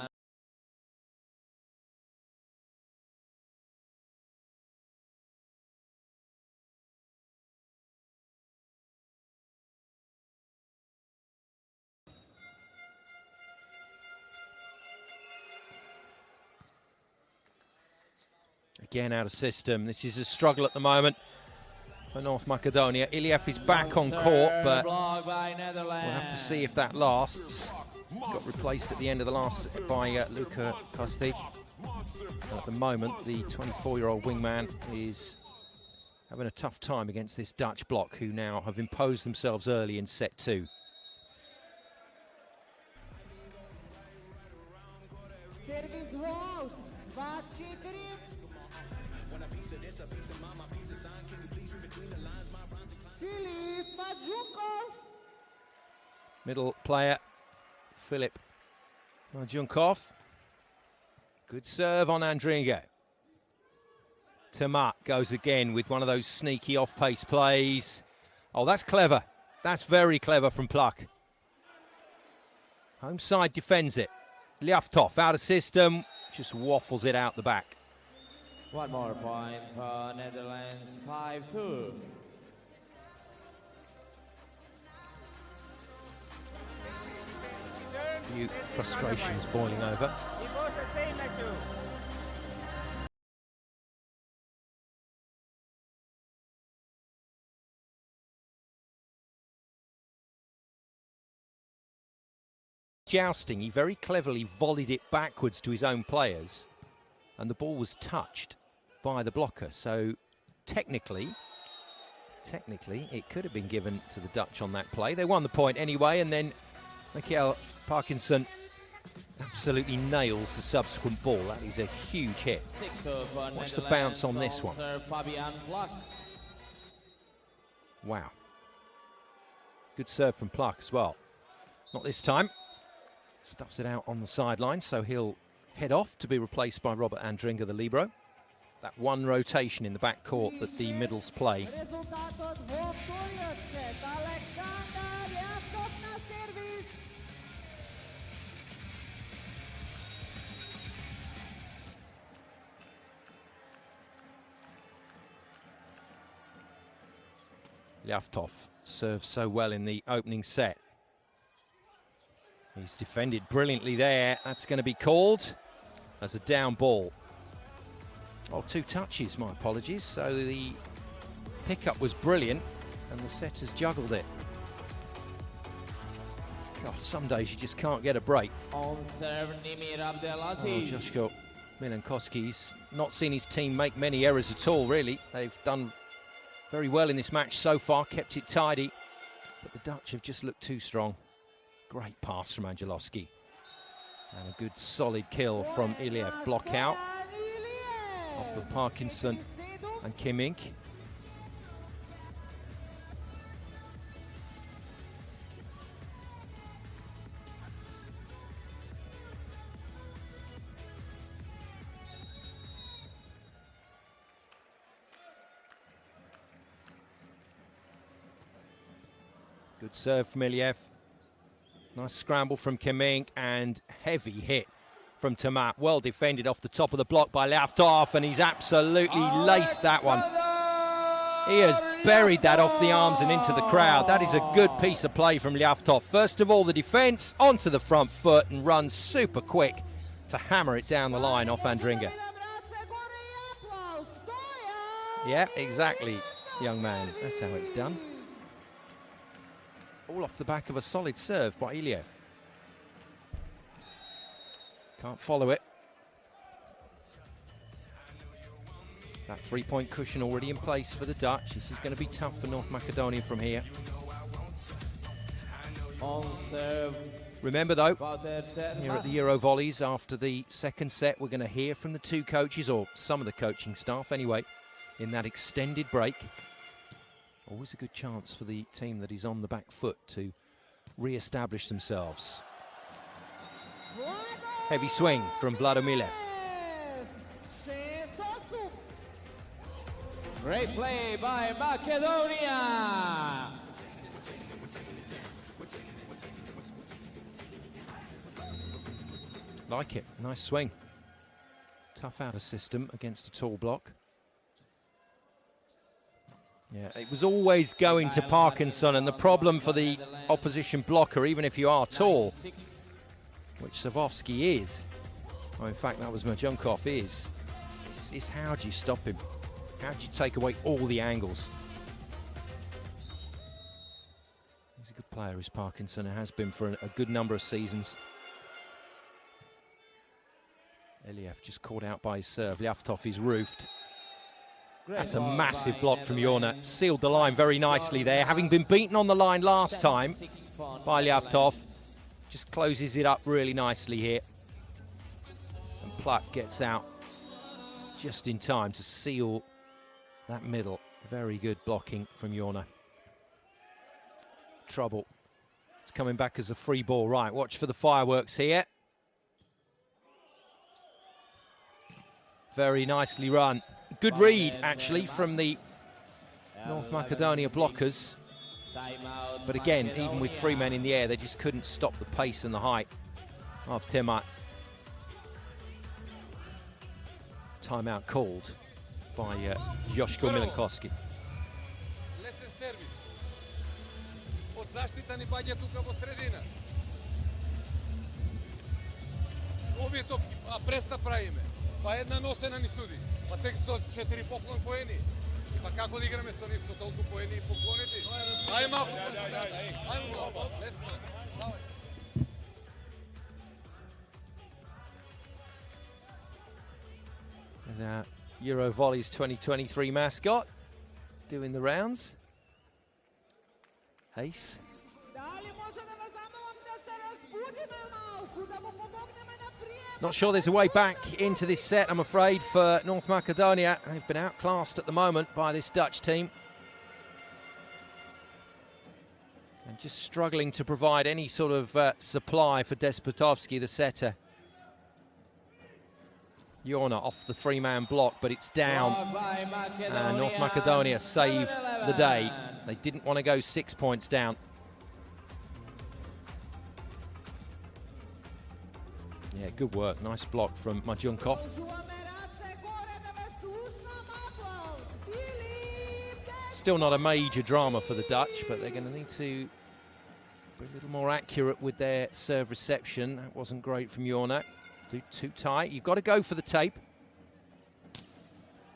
Again out of system. This is a struggle at the moment for North Macedonia. Iliev is back on court, but we'll have to see if that lasts. Got replaced at the end of the last by Luka Kostic. At the moment, the 24-year-old wingman is having a tough time against this Dutch block, who now have imposed themselves early in set 2. Middle player, Filip Majunkov. Good serve on Andringa. Tamat goes again with one of those sneaky off-pace plays. Oh, that's clever. That's very clever from Plak. Home side defends it. Lyavtov out of system, just waffles it out the back. One more point for Netherlands, 5-2. Few frustrations boiling over. Jousting, he very cleverly volleyed it backwards to his own players, and the ball was touched by the blocker. So technically it could have been given to the Dutch on that play. They won the point anyway, and then Mikael Parkinson absolutely nails the subsequent ball. That is a huge hit. Watch the bounce on this one. Wow. Good serve from Plak as well. Not this time. Stuffs it out on the sideline, so he'll head off to be replaced by Robert Andringa, the libero. That one rotation in the back court that the middles play. Lyavtov serves so well in the opening set. He's defended brilliantly there. That's going to be called as a down ball. Oh, 2 touches, my apologies. So the pickup was brilliant and the setters juggled it. God, some days you just can't get a break. On serve, Nimir Abdelaziz. Oh, Joshko Milankovski's not seen his team make many errors at all, really. They've done very well in this match so far, kept it tidy, but the Dutch have just looked too strong. Great pass from Angelowski. And a good solid kill from Iliev. Block out off of Parkinson and Kimmink. Good serve from Iliev. Nice scramble from Kemink and heavy hit from Tamat. Well defended off the top of the block by Lavtov, and he's absolutely laced that one. He has buried that off the arms and into the crowd. That is a good piece of play from Lavtov. First of all, the defence onto the front foot and runs super quick to hammer it down the line off Andringa. Yeah, exactly, young man. That's how it's done. All off the back of a solid serve by Iliev. Can't follow it. That three-point cushion already in place for the Dutch. This is going to be tough for North Macedonia from here. On serve. Remember though, here at the EuroVolleys, after the second set, we're going to hear from the two coaches, or some of the coaching staff anyway, in that extended break. Always a good chance for the team that is on the back foot to re-establish themselves. Heavy swing from Vladomir. Great play by Macedonia. Like it, nice swing. Tough outer system against a tall block. Yeah, it was always going to Parkinson, and the problem for the opposition blocker, even if you are tall, which Savovsky is, or in fact that was Majunkov is how do you stop him? How do you take away all the angles? He's a good player, is Parkinson, and has been for a good number of seasons. Iliev just caught out by his serve. Lavtov is roofed. That's a massive block from Jorna. Sealed the line very nicely there. Having been beaten on the line last time by Lavtov, just closes it up really nicely here. And Pluck gets out just in time to seal that middle. Very good blocking from Jorna. Trouble. It's coming back as a free ball. Right, watch for the fireworks here. Very nicely run. Good read, actually, from the North Macedonia blockers. But again, even with 3 men in the air, they just couldn't stop the pace and the height of Timat. Timeout called by Joško Milenkoski. Лесен сервис. Од заштита ни паѓа тука во средина. Овие топки, преста правиме. Па една носена ни суди. Па тек со 4 поклон поени. И па како да играме со нив со толку поени и поклоните? Ај малку. Ај малку. Лесно. Давај. There's our EuroVolley's 2023 mascot doing the rounds. Ace. Not sure there's a way back into this set, I'm afraid, for North Macedonia. They've been outclassed at the moment by this Dutch team. And just struggling to provide any sort of supply for Despotovsky, the setter. Jorna off the 3-man block, but it's down. And North Macedonia save the day. They didn't want to go 6 points down. Yeah, good work. Nice block from Majunkov. Still not a major drama for the Dutch, but they're going to need to be a little more accurate with their serve reception. That wasn't great from Jorna. Too tight. You've got to go for the tape.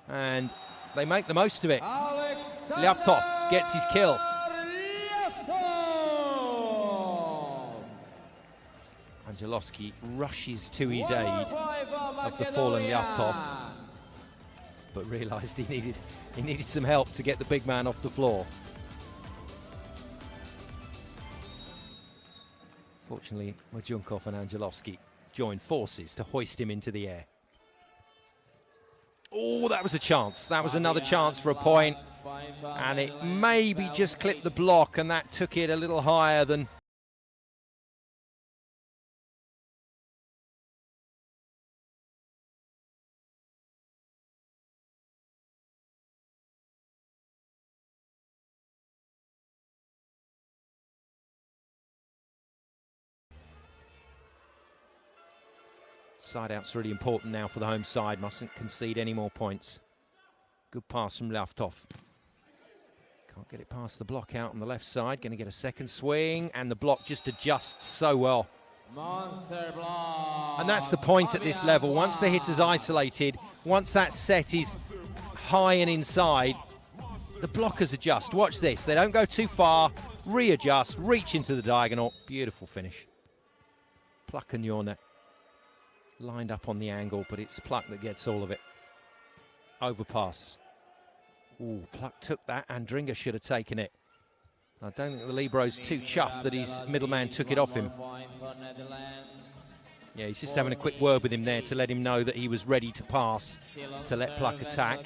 And they make the most of it. Lavtov gets his kill. Angelovski rushes to his aid of the fallen Lavtov, but realised he needed some help to get the big man off the floor. Fortunately, Majunkov and Angelovski joined forces to hoist him into the air. Oh, that was a chance. That was another chance for a point. And it maybe just clipped the block, and that took it a little higher than Side out's really important now for the home side. Mustn't concede any more points. Good pass from Laftov. Can't get it past the block out on the left side. Going to get a second swing, and the block just adjusts so well. Monster block. And that's the point at this level. Once the hitter's isolated, once that set is high and inside, the blockers adjust. Watch this. They don't go too far, readjust, reach into the diagonal. Beautiful finish. Pluck and Jorna lined up on the angle, but it's Pluck that gets all of it. Overpass. Ooh, Pluck took that. Andringa should have taken it. I don't think the Libro's too chuffed that his middleman took it off him. Yeah, he's just having a quick word with him there to let him know that he was ready to pass, to let Pluck attack.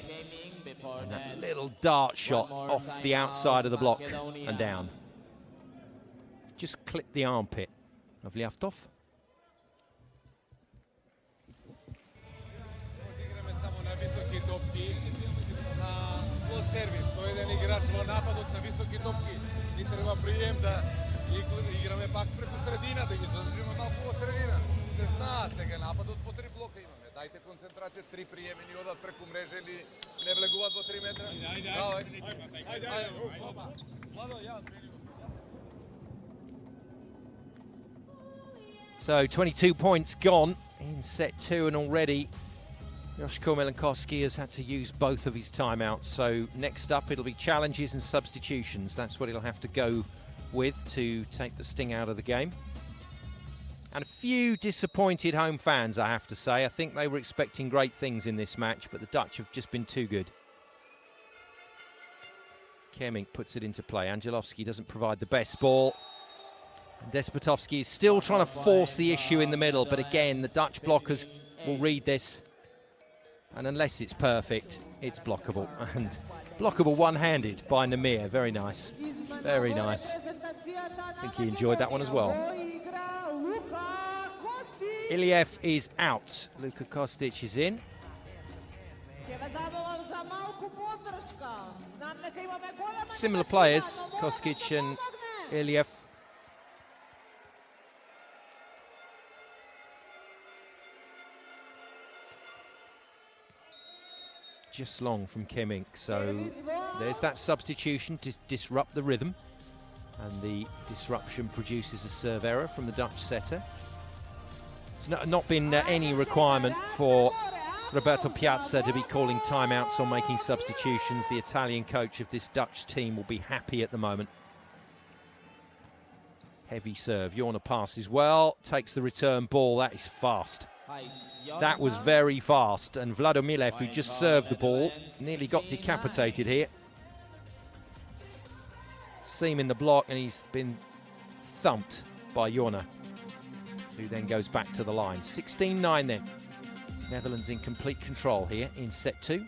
And that little dart shot off the outside of the block and down. Just clipped the armpit of Laftov. Сервис, той еден играч во нападот на високи топки. Ни треба прием да играме пак преку средина, да ги задржиме малку во средина. Се знаат, сега нападот по 3 блока имаме. Дајте концентрација, 3 приеми ни одат преку мрежа или не влегуваат во 3 метра. Ајде. Владо, ја So 22 points gone in set 2, and already Joshko Milankovski has had to use both of his timeouts. So next up, it'll be challenges and substitutions. That's what he'll have to go with to take the sting out of the game. And a few disappointed home fans, I have to say. I think they were expecting great things in this match, but the Dutch have just been too good. Kemink puts it into play. Angelovski doesn't provide the best ball. And Despotovski is still trying to force the issue in the middle, but again, the Dutch blockers will read this. And unless it's perfect, it's blockable. And blockable one-handed by Namir. Very nice. Very nice. I think he enjoyed that one as well. Iliev is out. Luka Kostic is in. Similar players, Kostic and Iliev. Just long from Kemink, so there's that substitution to disrupt the rhythm, and the disruption produces a serve error from the Dutch setter. It's not been any requirement for Roberto Piazza to be calling timeouts or making substitutions. The Italian coach of this Dutch team will be happy at the moment. Heavy serve, Jorna passes well, takes the return ball. That is fast. That was very fast, and Vladomilev, who just served the ball, nearly got decapitated here. Seam in the block, and he's been thumped by Jorna, who then goes back to the line. 16-9 then. Netherlands in complete control here in set 2.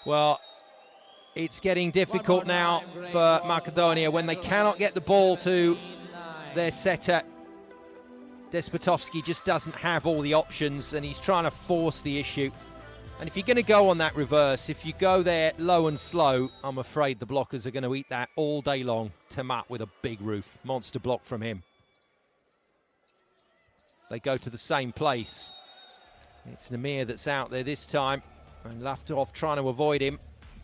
Well, it's getting difficult now for Macedonia when they cannot get the ball to their setter. Despotovski just doesn't have all the options, and he's trying to force the issue. And if you're going to go on that reverse, if you go there low and slow, I'm afraid the blockers are going to eat that all day long. Tamat with a big roof. Monster block from him. They go to the same place. It's Namir that's out there this time, and Laftov trying to avoid him.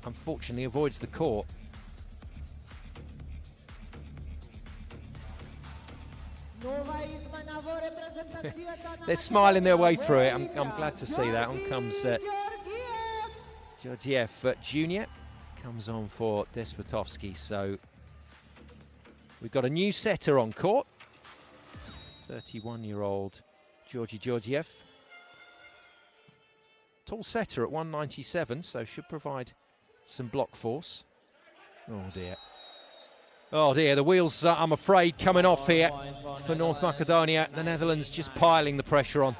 Unfortunately avoids the court. They're smiling their way through it. I'm glad to see that. On comes Georgiev Jr. comes on for Despotovski. So we've got a new setter on court. 31-year-old Georgi Georgiev. Tall setter at 197, so should provide some block force. Oh dear. Oh dear, the wheels, I'm afraid, coming off here for North Macedonia. The Netherlands just piling the pressure on.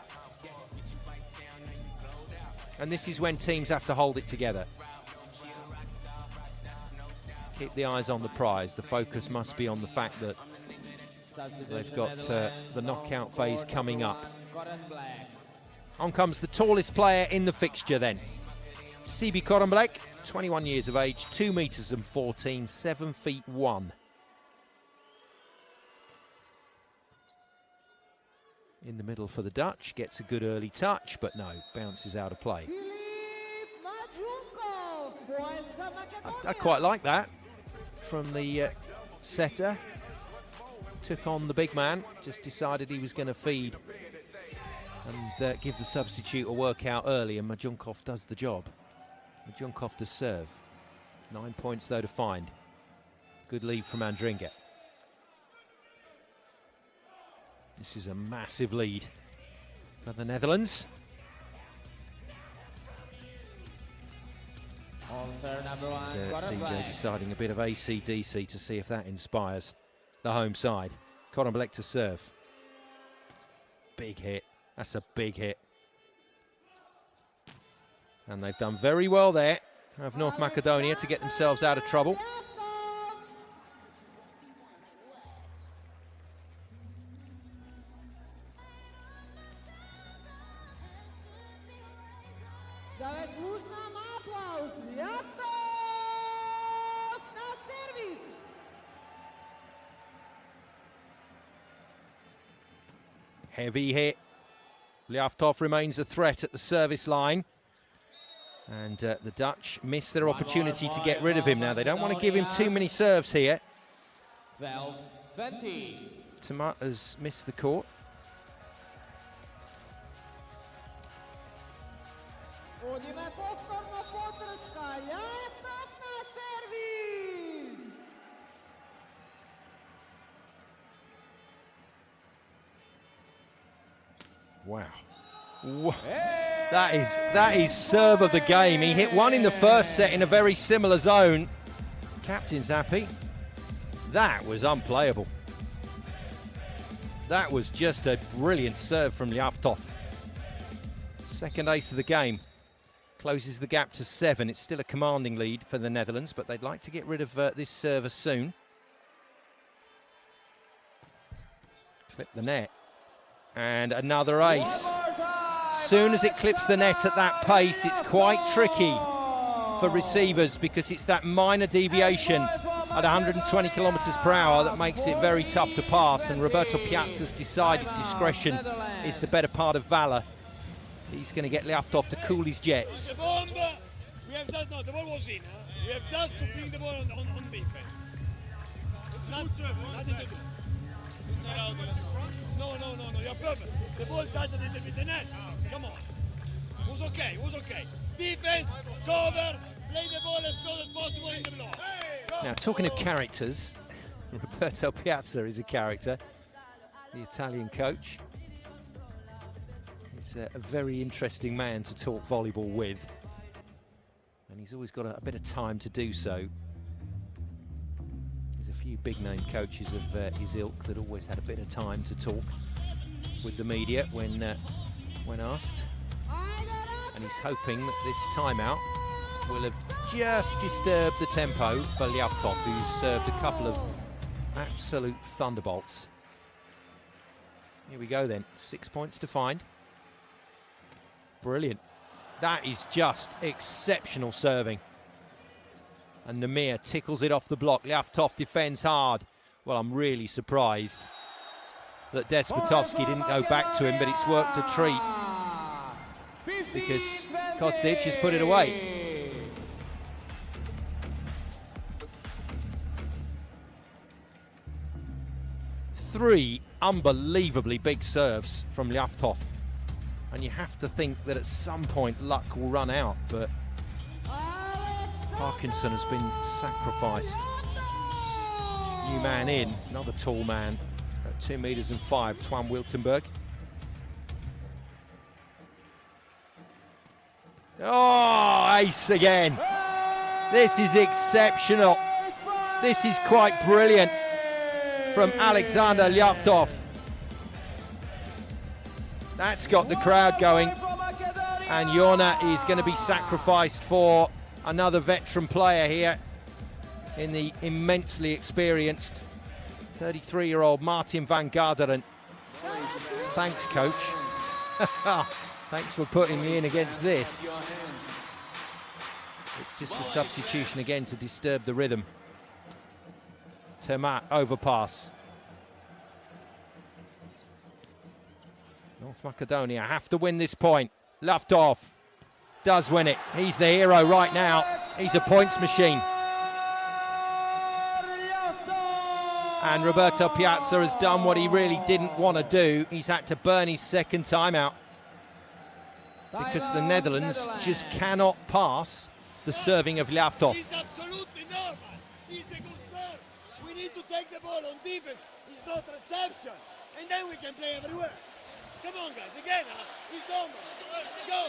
And this is when teams have to hold it together. Keep the eyes on the prize. The focus must be on the fact that they've got the knockout phase coming up. On comes the tallest player in the fixture then. CB Korenblek, 21 years of age, 2 meters and 14, 7 feet 1. in the middle for the Dutch, gets a good early touch, but no, bounces out of play. I quite like that from the setter. Took on the big man, just decided he was going to feed and give the substitute a workout early, and Majunkov does the job. Majunkov to serve. 9 points though to find. Good lead from Andringa. This is a massive lead for the Netherlands. DJ deciding a bit of AC/DC to see if that inspires the home side. Korenblek to serve. Big hit. That's a big hit. And they've done very well there of North Macedonia to get themselves out of trouble. Heavy hit. Liaftov remains a threat at the service line. And the Dutch miss their opportunity to get rid of him now. They don't want to give him too many serves here. 12-20. Tamat has missed the court. Wow. That is serve of the game. He hit one in the first set in a very similar zone. Captain's happy. That was unplayable. That was just a brilliant serve from Liaftov. Second ace of the game. Closes the gap to 7. It's still a commanding lead for the Netherlands, but they'd like to get rid of this server soon. Clip the net. And another ace. Soon as it clips the net at that pace, it's quite tricky for receivers because it's that minor deviation at 120 kilometers per hour that makes it very tough to pass. And Roberto Piazza's decided discretion is the better part of valor. He's going to get Liaftov to cool his jets. The ball was in. We have just to bring the ball on defense. Nothing to do. No, you're perfect. The ball touched the net. Come on. It was okay. Defense, cover, play the ball as close as possible in the block. Now, talking of characters, Roberto Piazza is a character, the Italian coach. He's a very interesting man to talk volleyball with. And he's always got a bit of time to do so. Few big-name coaches of his ilk that always had a bit of time to talk with the media when asked, and he's hoping that this timeout will have just disturbed the tempo for Liaftov, who's served a couple of absolute thunderbolts. Here we go then, 6 points to find. Brilliant. That is just exceptional serving. And Namir tickles it off the block. Liaftov defends hard. Well, I'm really surprised that Despotovsky didn't go back to him, but it's worked a treat because Kostic has put it away. Three unbelievably big serves from Liaftov. And you have to think that at some point luck will run out, but Parkinson has been sacrificed. New man in, another tall man at 2 meters and 5, Twan Wiltenberg. Oh, ace again. This is exceptional. This is quite brilliant from Alexander Liaftov. That's got the crowd going. And Yona is going to be sacrificed for another veteran player here in the immensely experienced 33-year-old Martin van Garderen. Thanks, coach. Thanks for putting me in against this. It's just a substitution again to disturb the rhythm. Termat overpass. North Macedonia have to win this point. Laftov does win it. He's the hero right now. He's a points machine. And Roberto Piazza has done what he really didn't want to do. He's had to burn his second timeout because the Netherlands just cannot pass the serving of Laftov. It's absolutely normal. It's a good serve. We need to take the ball on defense. It's not reception. And then we can play everywhere. Come on, guys. Again, it's normal. Go.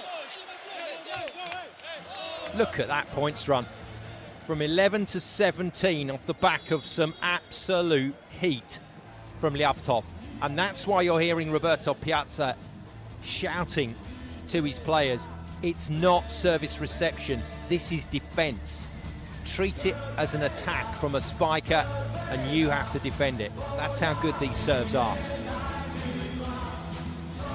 Look at that points run. From 11 to 17 off the back of some absolute heat from Laftov. And that's why you're hearing Roberto Piazza shouting to his players, it's not service reception, this is defence. Treat it as an attack from a spiker and you have to defend it. That's how good these serves are.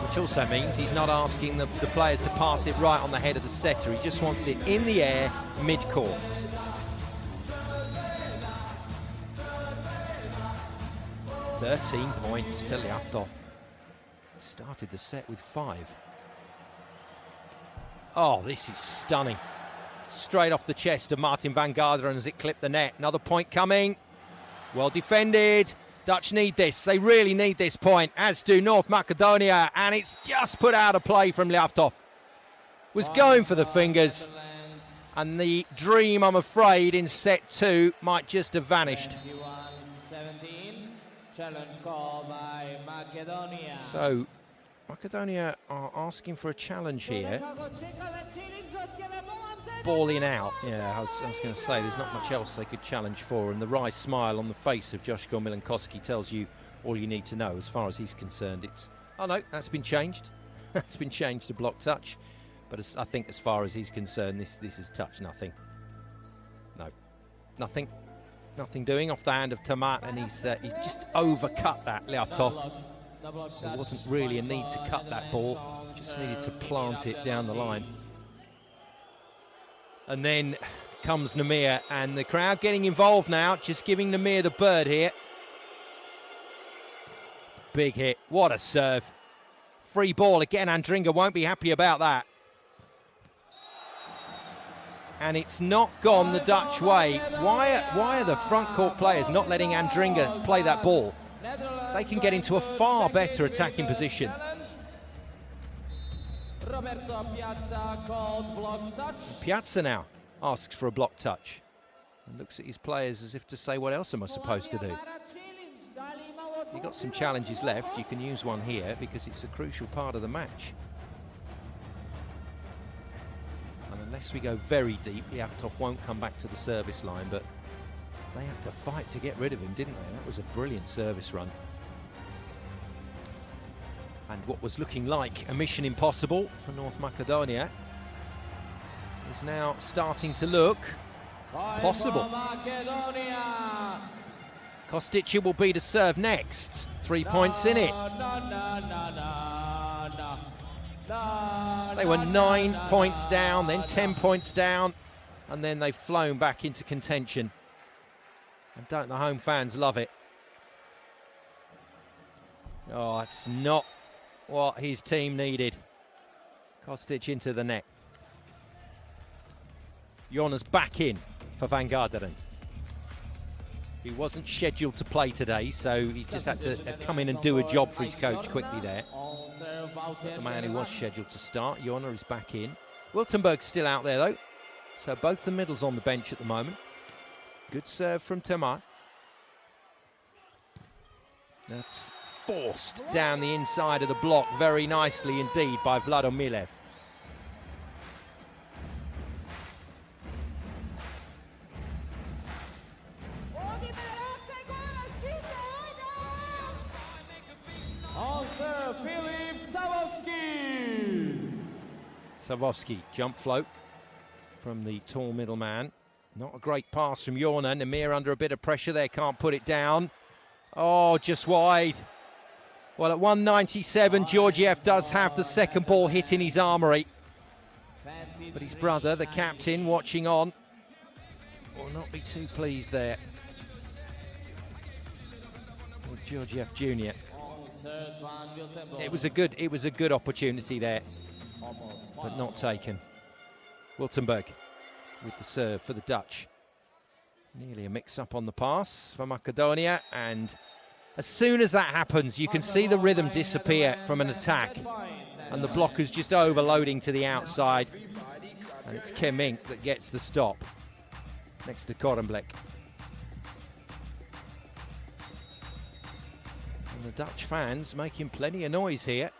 Which also means he's not asking the players to pass it right on the head of the setter, he just wants it in the air, mid-court. 13 points to Laftov. Started the set with 5. Oh, this is stunning. Straight off the chest of Martin van Garderen as it clipped the net. Another point coming. Well defended. Dutch need this. They really need this point, as do North Macedonia. And it's just put out of play from Laftov. Was going for the fingers. And the dream, I'm afraid, in set 2 might just have vanished. 17, challenge call by Macedonia. So, Macedonia are asking for a challenge here. Ball in out. Yeah, I was going to say there's not much else they could challenge for, and the wry smile on the face of Joshko Milankoski tells you all you need to know as far as he's concerned. It's, oh no, that's been changed. That's been changed to block touch. But I think as far as he's concerned, this is touch nothing. No, nothing. Nothing doing off the hand of Tamat, and he's just overcut that, Laftov. There wasn't really a need to cut that ball, just needed to plant it down the line. And then comes Namir, and the crowd getting involved now, just giving Namir the bird here. Big hit, what a serve. Free ball again, Andringa won't be happy about that. And it's not gone the Dutch way. Why are the front court players not letting Andringa play that ball? They can get into a far better attacking position. Roberto Piazza called block touch. Piazza now asks for a block touch and looks at his players as if to say, what else am I supposed to do? You've got some challenges left. You can use one here because it's a crucial part of the match. And unless we go very deep, Laftov won't come back to the service line, but they had to fight to get rid of him, didn't they? That was a brilliant service run. And what was looking like a mission impossible for North Macedonia is now starting to look possible. Kostic will be to serve next. 3 points in it. They were 9 points down, then 10 points down, and then they've flown back into contention. And don't the home fans love it? Oh, it's not what his team needed. Kostic into the net. Jonas back in for Van Garderen. He wasn't scheduled to play today, so he just had to come in and do a job for his coach quickly there. The man who was scheduled to start, Jonas, is back in. Wiltenberg's still out there though, so both the middles on the bench at the moment. Good serve from Tamar. That's forced down the inside of the block very nicely indeed by Vlado Milev. Savovsky, jump float from the tall middleman. Not a great pass from Jorna. Namir under a bit of pressure there, can't put it down. Oh, just wide. Well, at 197, Georgiev does have the second ball hit in his armoury. But his brother, the captain, watching on, will not be too pleased there with Georgiev Jr. third one, Wiltenborg. It was a good opportunity there, but not taken. Wiltenborg with the serve for the Dutch. Nearly a mix-up on the pass for Macedonia, and as soon as that happens, you can see the rhythm disappear from an attack, and the blockers just overloading to the outside, and it's Kemink that gets the stop next to Korenblek. And the Dutch fans making plenty of noise here.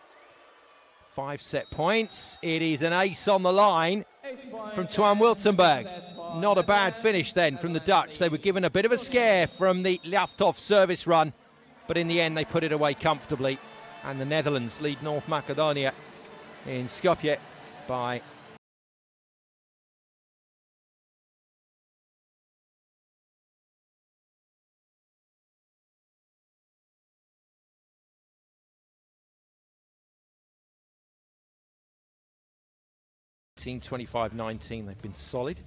5 set points. It is an ace on the line from Twan Wiltenborg. Not a bad finish then from the Dutch. They were given a bit of a scare from the Lavtov service run, but in the end they put it away comfortably. And the Netherlands lead North Macedonia in Skopje by team 25-19. They've been solid.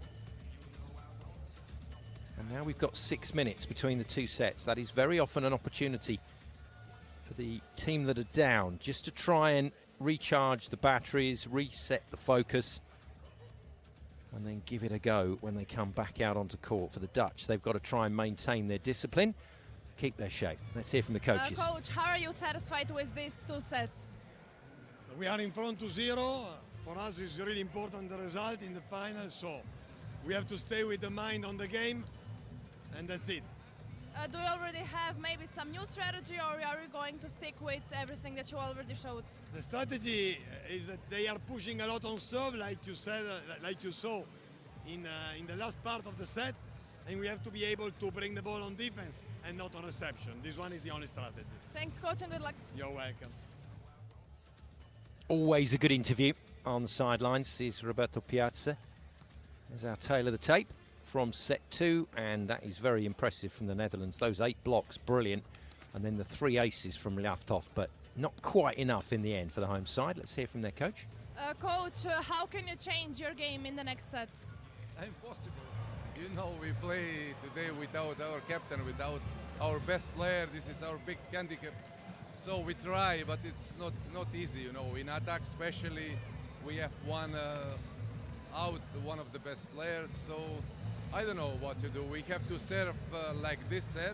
And now we've got 6 minutes between the two sets. That is very often an opportunity for the team that are down, just to try and recharge the batteries, reset the focus, and then give it a go when they come back out onto court. For the Dutch, they've got to try and maintain their discipline, keep their shape. Let's hear from the coaches. Coach, how are you satisfied with these 2 sets? We are in front to 0. For us, it's really important the result in the final, so we have to stay with the mind on the game, and that's it. Do you already have maybe some new strategy, or are you going to stick with everything that you already showed? The strategy is that they are pushing a lot on serve, like you said, like you saw in the last part of the set, and we have to be able to bring the ball on defense and not on reception. This one is the only strategy. Thanks, coach, and good luck. You're welcome. Always a good interview. On the sidelines is Roberto Piazza. There's our tail of the tape from set 2, and that is very impressive from the Netherlands. Those 8 blocks, brilliant, and then the 3 aces from Lavtov, but not quite enough in the end for the home side. Let's hear from their coach. Coach, how can you change your game in the next set? Impossible. You know, we play today without our captain, without our best player. This is our big handicap. So we try, but it's not easy, you know. In attack especially, we have one of the best players, so I don't know what to do. We have to serve like this set.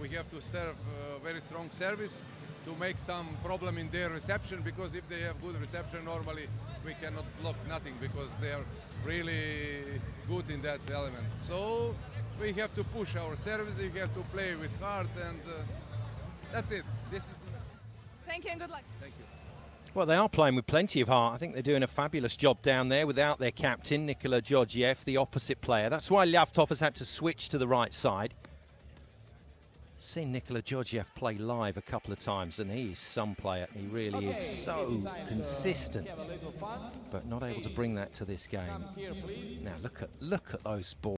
We have to serve very strong service to make some problem in their reception, because if they have good reception, normally we cannot block nothing, because they are really good in that element. So we have to push our service, we have to play with heart, and that's it. Thank you and good luck. Thank you. Well, they are playing with plenty of heart. I think they're doing a fabulous job down there without their captain, Nikola Georgiev, the opposite player. That's why Lavtov has had to switch to the right side. Seen Nikola Georgiev play live a couple of times, and he is some player. He really is so consistent, but not able to bring that to this game. Now look at those balls.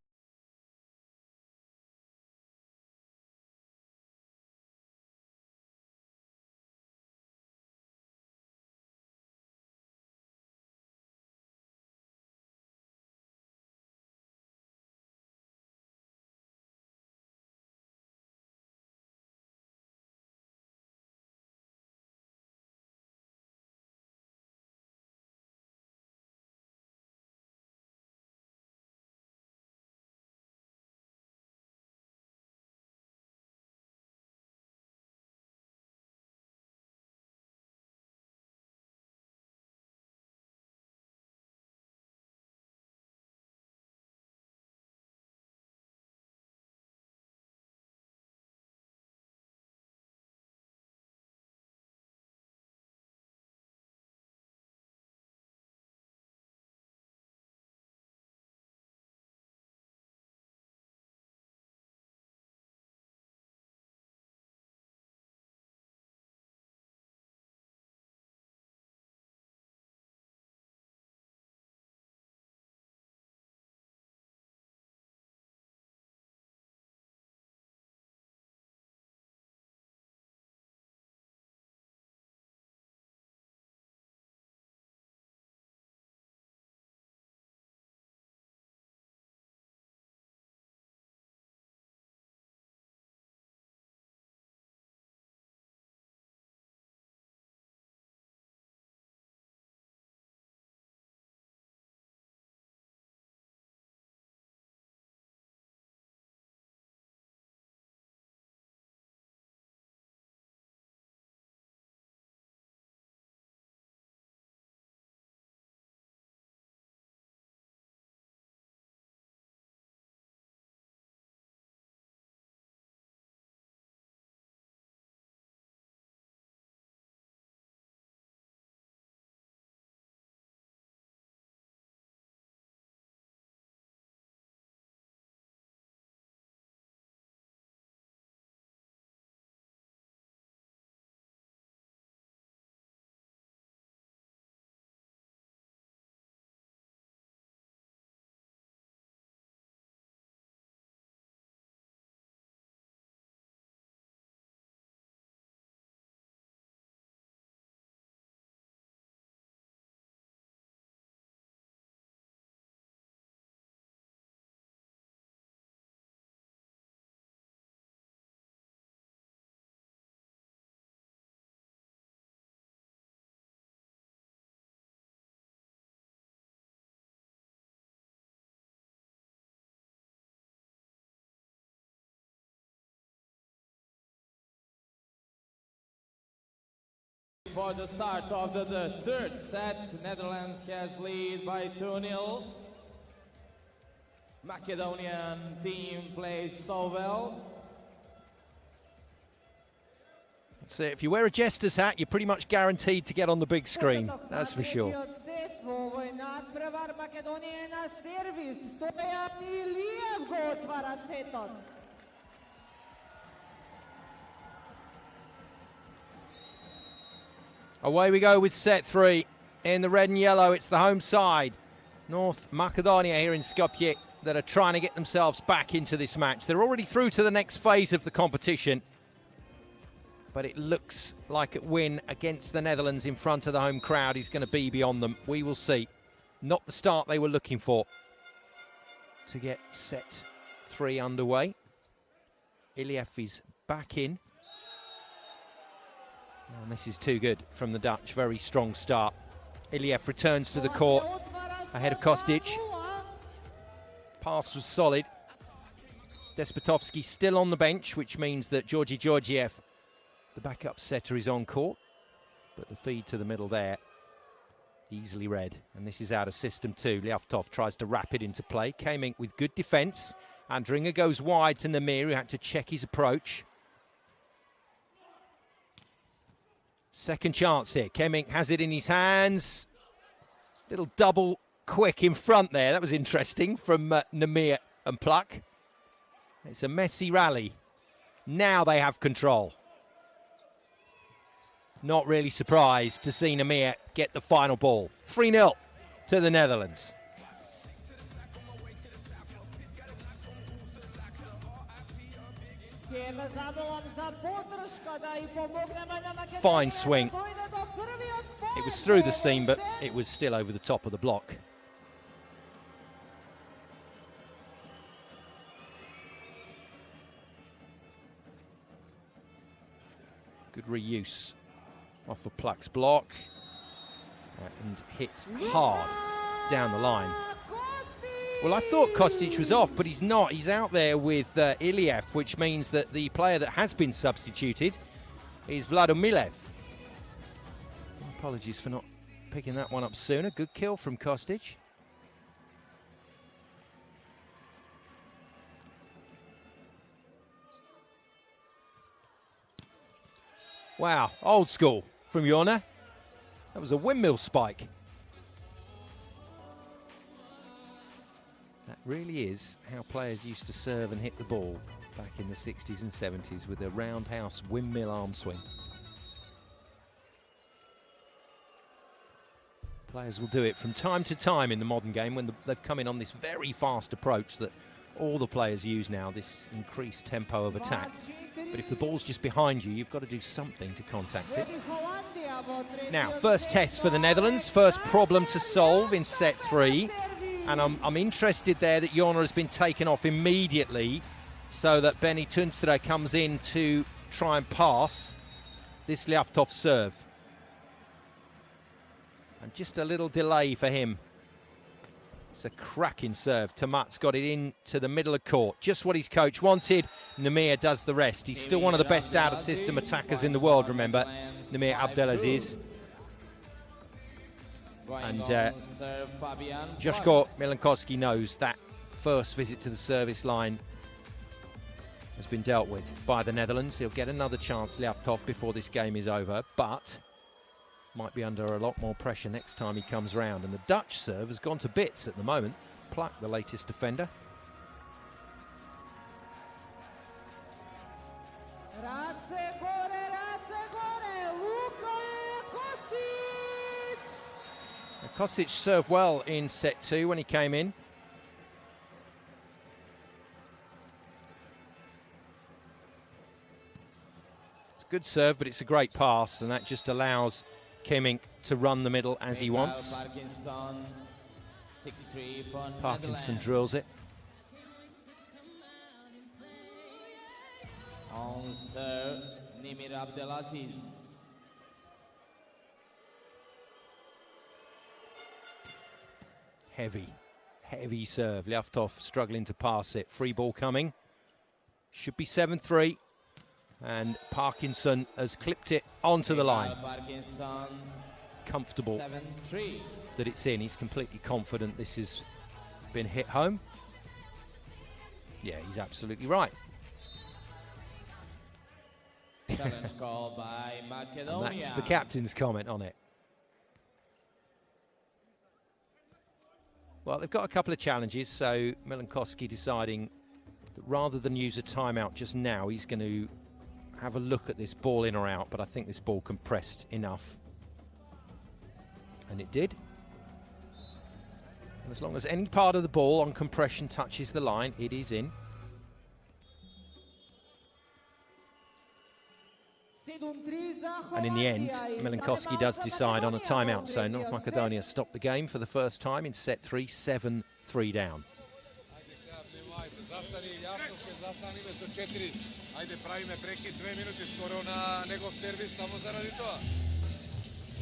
for the start of the third set. Netherlands has lead by 2-0. Macedonian team plays so well. So if you wear a jester's hat, you're pretty much guaranteed to get on the big screen. That's for sure. Away we go with set 3. In the red and yellow, it's the home side. North Macedonia here in Skopje that are trying to get themselves back into this match. They're already through to the next phase of the competition. But it looks like a win against the Netherlands in front of the home crowd is going to be beyond them. We will see. Not the start they were looking for to get set 3 underway. Iliev is back in. And this is too good from the Dutch. Very strong start. Iliev returns to the court ahead of Kostic. Pass was solid. Despotovski still on the bench, which means that Georgi Georgiev, the backup setter, is on court. But the feed to the middle there, easily read. And this is out of system 2. Liavtov tries to wrap it into play. Kamink with good defence. Andringer goes wide to Namir, who had to check his approach. Second chance here. Kamink has it in his hands. Little double quick in front there. That was interesting from Namir and Pluck. It's a messy rally. Now they have control. Not really surprised to see Namir get the final ball. 3-0 to the Netherlands. Fine swing. It was through the seam, but it was still over the top of the block. Good reuse off of Pluck's block. And hit hard down the line. Well, I thought Kostic was off, but he's not. He's out there with Iliev, which means that the player that has been substituted is Vladomilev. Apologies for not picking that one up sooner. Good kill from Kostic. Wow, old school from Jona. That was a windmill spike. That really is how players used to serve and hit the ball back in the 60s and 70s with a roundhouse windmill arm swing. Players will do it from time to time in the modern game when they've come in on this very fast approach that all the players use now, this increased tempo of attack. But if the ball's just behind you, you've got to do something to contact it. Now, first test for the Netherlands, first problem to solve in set 3. And I'm interested there that Jona has been taken off immediately so that Benny Tunstra comes in to try and pass this Liavtov serve. And just a little delay for him. It's a cracking serve. Tamat's got it into the middle of court. Just what his coach wanted. Namir does the rest. He's still one of the best out-of-system attackers in the world, remember. Namir Abdelaziz. And Joshko Milankowski knows that first visit to the service line has been dealt with by the Netherlands. He'll get another chance, Liavtov, before this game is over, but might be under a lot more pressure next time he comes round. And the Dutch serve has gone to bits at the moment. Pluck, the latest defender. Kostic served well in set 2 when he came in. It's a good serve, but it's a great pass, and that just allows Kamink to run the middle as he wants. Parkinson drills it. On serve, Namir Abdelaziz. Heavy serve. Liavtov struggling to pass it. Free ball coming. Should be 7-3. And Parkinson has clipped it onto the line. Parkinson, Comfortable 7-3. that it's in. He's completely confident this has been hit home. Yeah, he's absolutely right. Challenge call by Macedonia. And that's the captain's comment on it. Well, they've got a couple of challenges, so Milankowski deciding that rather than use a timeout just now, he's going to have a look at this ball in or out, but I think this ball compressed enough. And it did. And as long as any part of the ball on compression touches the line, it is in. And in the end, Milankowski does decide on a timeout, so North Macedonia stopped the game for the first time in set 3, 7-3 down. Ajde, pravime prekid 2 minuti skoro na njegov servis samo zaradi toga.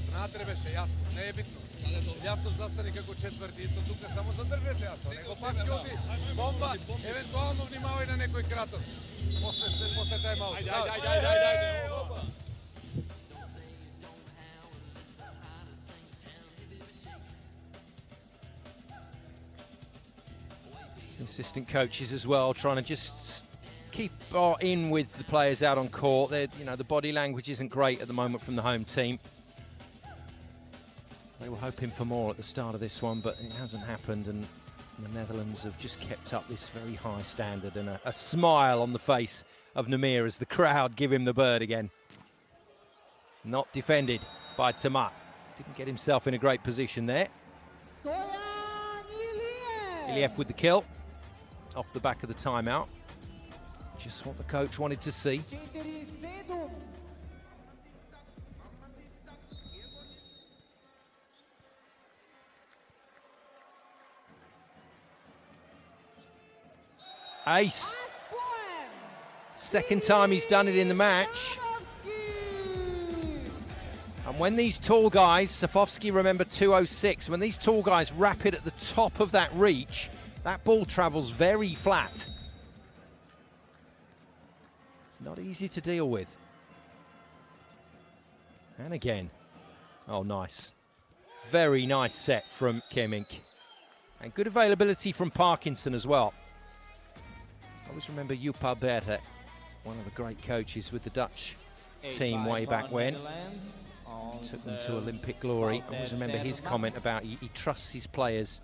Znate беше, jasno, не е битно. Лјавто застани како четврти, исто тука само задржете јасно. Него пак ќе оди бомба, евентуално внимавај на некој краток. После тајмаут. Ајде. Assistant coaches as well, trying to just keep in with the players out on court. The body language isn't great at the moment from the home team. They were hoping for more at the start of this one, but it hasn't happened, and the Netherlands have just kept up this very high standard, and a smile on the face of Namir as the crowd give him the bird again. Not defended by Tamat. Didn't get himself in a great position there. Iliev with the kill off the back of the timeout. Just what the coach wanted to see. Ace. Second time he's done it in the match. And when these tall guys, Safovsky, remember 206, when these tall guys wrap it at the top of that reach, that ball travels very flat. It's not easy to deal with. And again. Oh, nice. Very nice set from Kemink. And good availability from Parkinson as well. I always remember Jupa Berte, one of the great coaches with the Dutch team way back when. Took them to Olympic glory. I always remember his comment about he trusts his players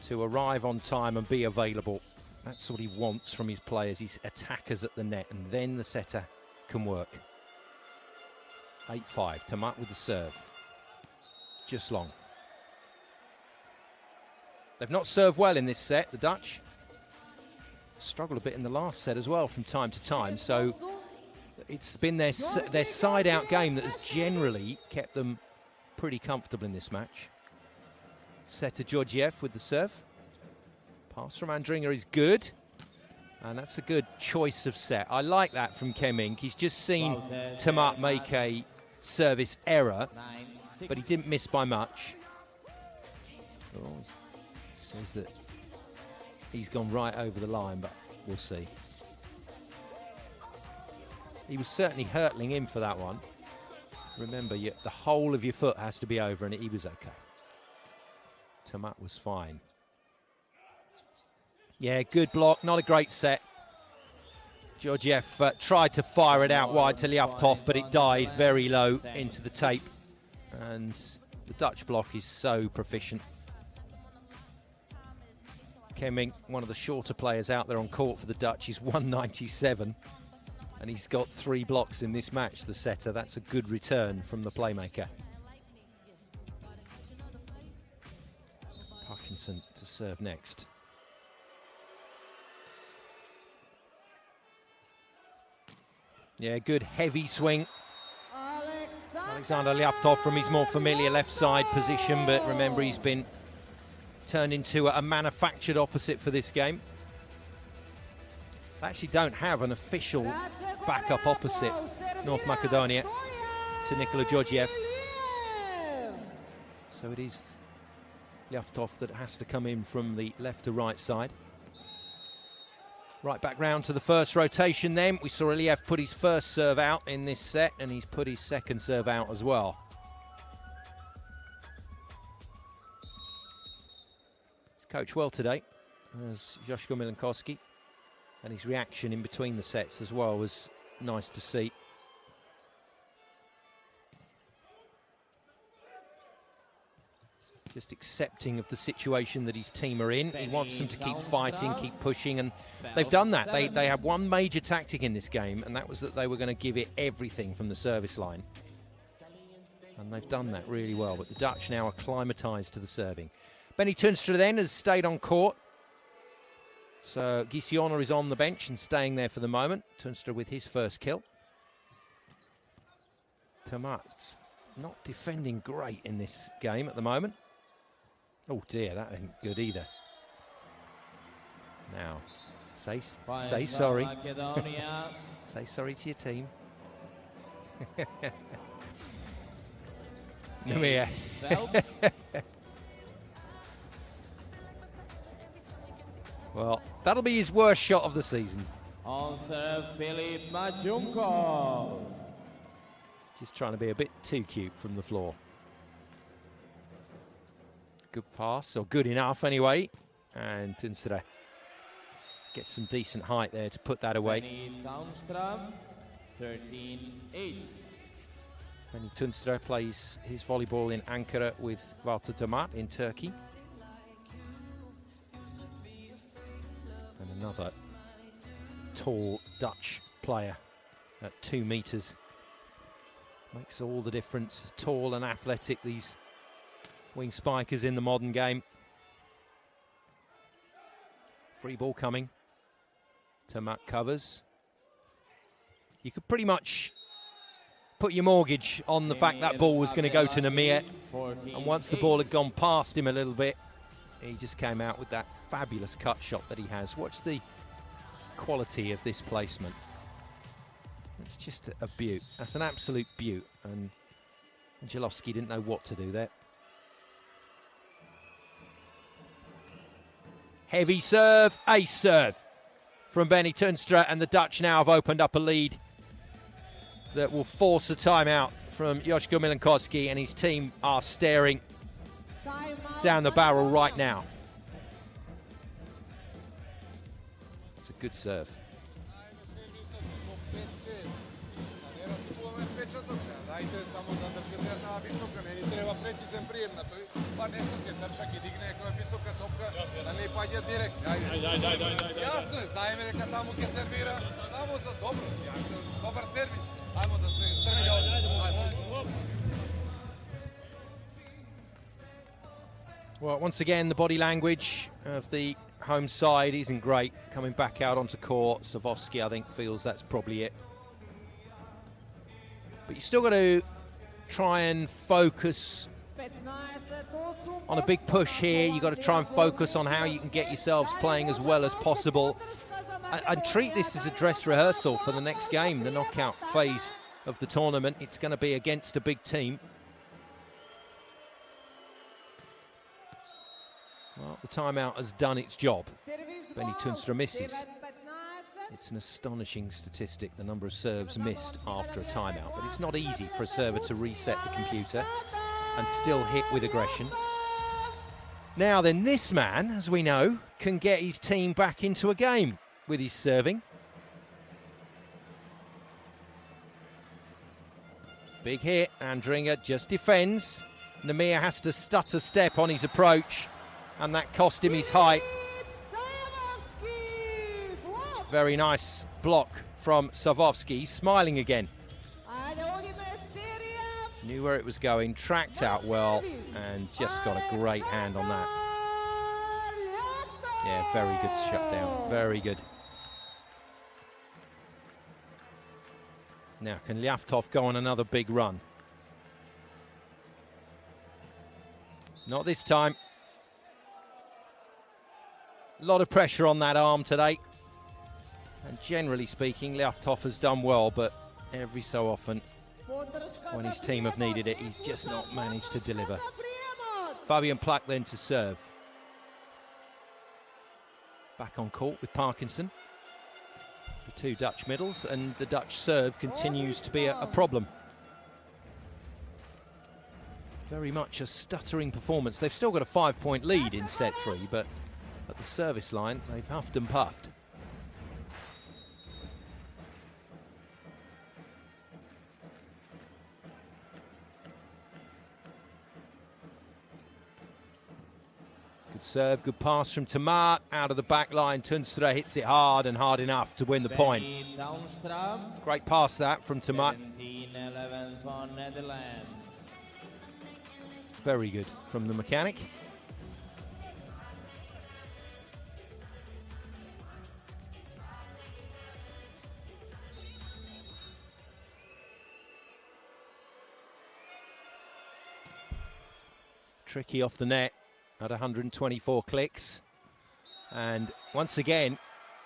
to arrive on time and be available. That's what he wants from his players, his attackers at the net, and then the setter can work. 8-5, Tamat with the serve. Just long. They've not served well in this set, the Dutch. Struggled a bit in the last set as well from time to time, so it's been their side-out game that has generally kept them pretty comfortable in this match. Setter Georgiev with the serve. Pass from Andringer is good, and that's a good choice of set. I like that from Kemink. He's just seen Tamat make a service error, but he didn't miss by much. Oh, says that he's gone right over the line, but we'll see. He was certainly hurtling in for that one. Remember, the whole of your foot has to be over, and he was okay. Tamat was fine. Yeah, good block. Not a great set. Georgiev tried to fire it out wide to Liavtov, but it died very low into the tape. And the Dutch block is so proficient. Kemink, one of the shorter players out there on court for the Dutch, he's 197. And he's got 3 blocks in this match, the setter. That's a good return from the playmaker. Parkinson to serve next. Yeah, good heavy swing. Alexander Liavtov from his more familiar left side position, but remember he's been turned into a manufactured opposite for this game. They actually don't have an official backup opposite, North Macedonia, to Nikola Georgiev. So it is Liavtov that has to come in from the left to right side. Right back round to the first rotation then. We saw Iliev put his first serve out in this set, and he's put his second serve out as well. He's coached well today, as Joshko Milankowski, and his reaction in between the sets as well was nice to see. Just accepting of the situation that his team are in. He wants them to keep fighting, keep pushing, and they've done that. They had one major tactic in this game, and that was that they were going to give it everything from the service line. And they've done that really well, but the Dutch now are acclimatised to the serving. Benny Tunstra then has stayed on court. So Gisiona is on the bench and staying there for the moment. Tunstra with his first kill. Tomat's not defending great in this game at the moment. Oh dear, that ain't good either. Now, say sorry. Say sorry to your team. Namir. Well, that'll be his worst shot of the season. On serve, Filip Majunko. Just trying to be a bit too cute from the floor. Good pass, or good enough anyway. And Tunstra gets some decent height there to put that away. Benny Tunstra plays his volleyball in Ankara with Walter Tomat in Turkey. And another tall Dutch player at 2 meters. Makes all the difference. Tall and athletic, these wing spikers in the modern game. Free ball coming. Tomat covers. You could pretty much put your mortgage on the fact that ball was going to go to Namir. And once the ball had gone past him a little bit, he just came out with that fabulous cut shot that he has. Watch the quality of this placement. It's just a beaut. That's an absolute beaut. And Angelovski didn't know what to do there. Heavy serve, ace serve from Benny Tunstra, and the Dutch now have opened up a lead that will force a timeout from Joshko Milankowski, and his team are staring down the barrel right now. It's a good serve. Dajte samo zadržite jedna visoka, meni treba precizan prijem na toj, pa nešto kad trčak i digne koja visoka topka, da ne padje direkt. Ajde. Jasno je, znajem reka tamo ke servira, samo za dobro, dobar servis. Ajmo da se trvi ovdje. Well, once again, the body language of the home side isn't great. Coming back out onto court, Savovsky, I think, feels that's probably it. But you still got to try and focus on a big push here. You've got to try and focus on how you can get yourselves playing as well as possible. And treat this as a dress rehearsal for the next game, the knockout phase of the tournament. It's going to be against a big team. Well, the timeout has done its job. Benny Tunstra misses. It's an astonishing statistic, the number of serves missed after a timeout, but it's not easy for a server to reset the computer and still hit with aggression. Now then, this man, as we know, can get his team back into a game with his serving. Big hit, Andringa just defends. Namir has to stutter step on his approach, and that cost him his height. Very nice block from Savovsky, smiling again. Knew where it was going, tracked out well, and just got a great hand on that. Yeah, very good shutdown, very good. Now, can Lyavtov go on another big run? Not this time. A lot of pressure on that arm today. And generally speaking, Lyavtov has done well, but every so often, when his team have needed it, he's just not managed to deliver. Fabian Plak then to serve. Back on court with Parkinson. two Dutch middles, and the Dutch serve continues to be a problem. Very much a stuttering performance. They've still got a 5-point lead in set 3, but at the service line, they've huffed and puffed. Good serve, good pass from Tamar, out of the back line. Tunstra hits it hard and hard enough to win the point. Great pass that from Tamar. 17-11 for Netherlands. Very good from the mechanic. Tricky off the net at 124 clicks. And once again,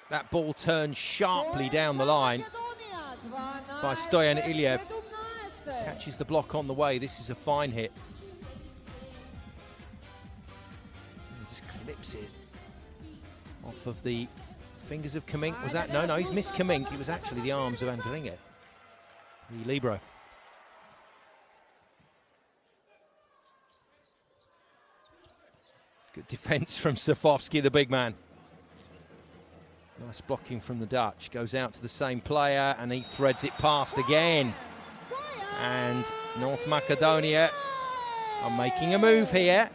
that ball turns sharply down the line by Stoyan Iliev. Catches the block on the way. This is a fine hit. He just clips it off of the fingers of Kamink. Was that? No, he's missed Kamink. It was actually the arms of Andringa, the libero. Good defence from Safovsky, the big man. Nice blocking from the Dutch. Goes out to the same player and he threads it past again. And North Macedonia are making a move here.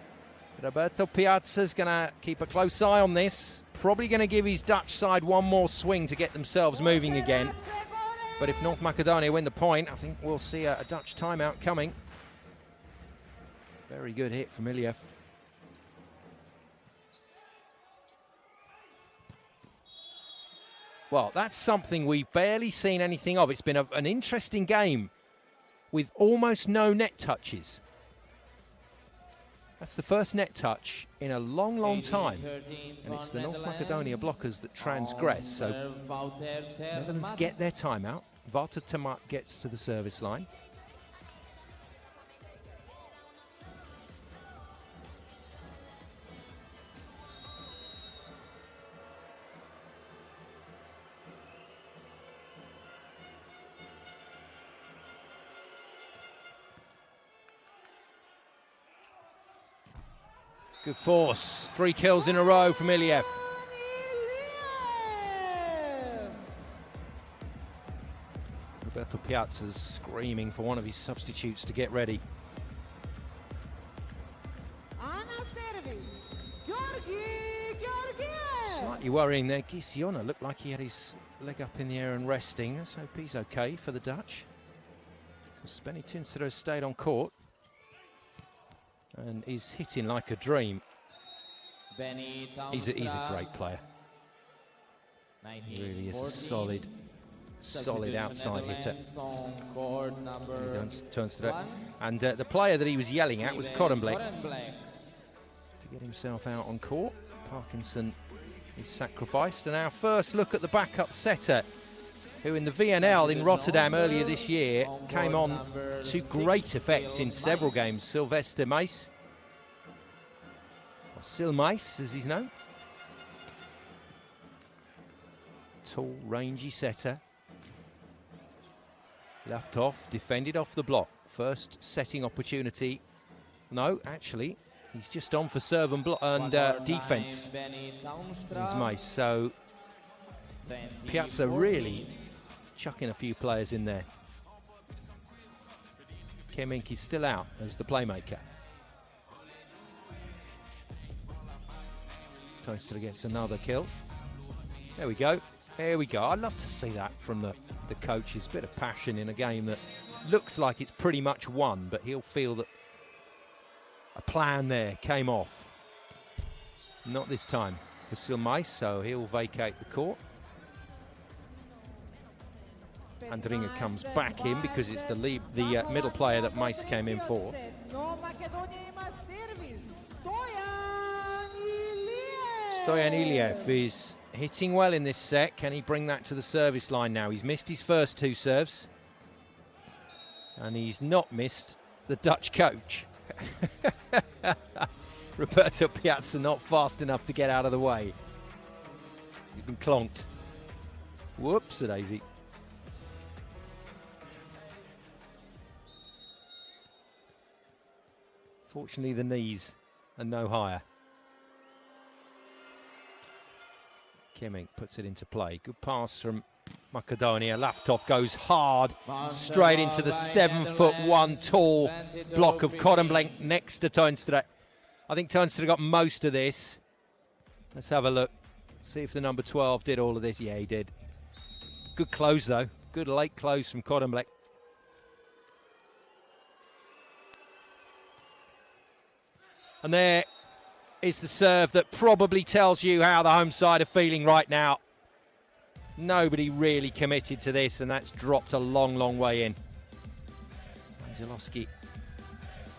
Roberto Piazza's going to keep a close eye on this. Probably going to give his Dutch side one more swing to get themselves moving again. But if North Macedonia win the point, I think we'll see a Dutch timeout coming. Very good hit from Iliev. Well, that's something we've barely seen anything of. It's been an interesting game with almost no net touches. That's the first net touch in a long, long time. And it's the North Macedonia blockers that transgress. So Netherlands get their timeout. Wouter Tamat gets to the service line. Good force. 3 kills in a row from Iliev. Roberto Piazza's screaming for one of his substitutes to get ready. Slightly worrying there. Gisiona looked like he had his leg up in the air and resting. Let's hope he's okay for the Dutch. Because Benny Tunstra has stayed on court and is hitting like a dream. He's a great player. He really is a solid outside hitter. And the player that he was yelling at was Kornblek to get himself out on court. Parkinson is sacrificed. And our first look at the backup setter, who in the VNL in Rotterdam earlier this year came on to great effect in several games. Sylvester Meis, or Sil Meis as he's known. Tall, rangy setter. Left off, defended off the block. First setting opportunity. No, actually, he's just on for serve and defense. He's Meis. So Piazza really chucking a few players in there. Kamink is still out as the playmaker. Tunstra gets another kill. There we go. There we go. I love to see that from the coaches. Bit of passion in a game that looks like it's pretty much won, but he'll feel that a plan there came off. Not this time for Sil Meis, so he'll vacate the court. Andringa comes back in because it's the middle player that Meis came in for. Stoyan Iliev is hitting well in this set. Can he bring that to the service line now? He's missed his first 2 serves. And he's not missed the Dutch coach. Roberto Piazza not fast enough to get out of the way. He's been clonked. Whoops-a-daisy. Fortunately, the knees are no higher. Kimming puts it into play. Good pass from Macedonia. Laftov goes hard, straight into the 7'1" tall block of Kornblank next to Tuinstra. I think Tuinstra got most of this. Let's have a look. See if the number 12 did all of this. Yeah, he did. Good close, though. Good late close from Kornblank. And there is the serve that probably tells you how the home side are feeling right now. Nobody really committed to this, and that's dropped a long, long way in. Angelovski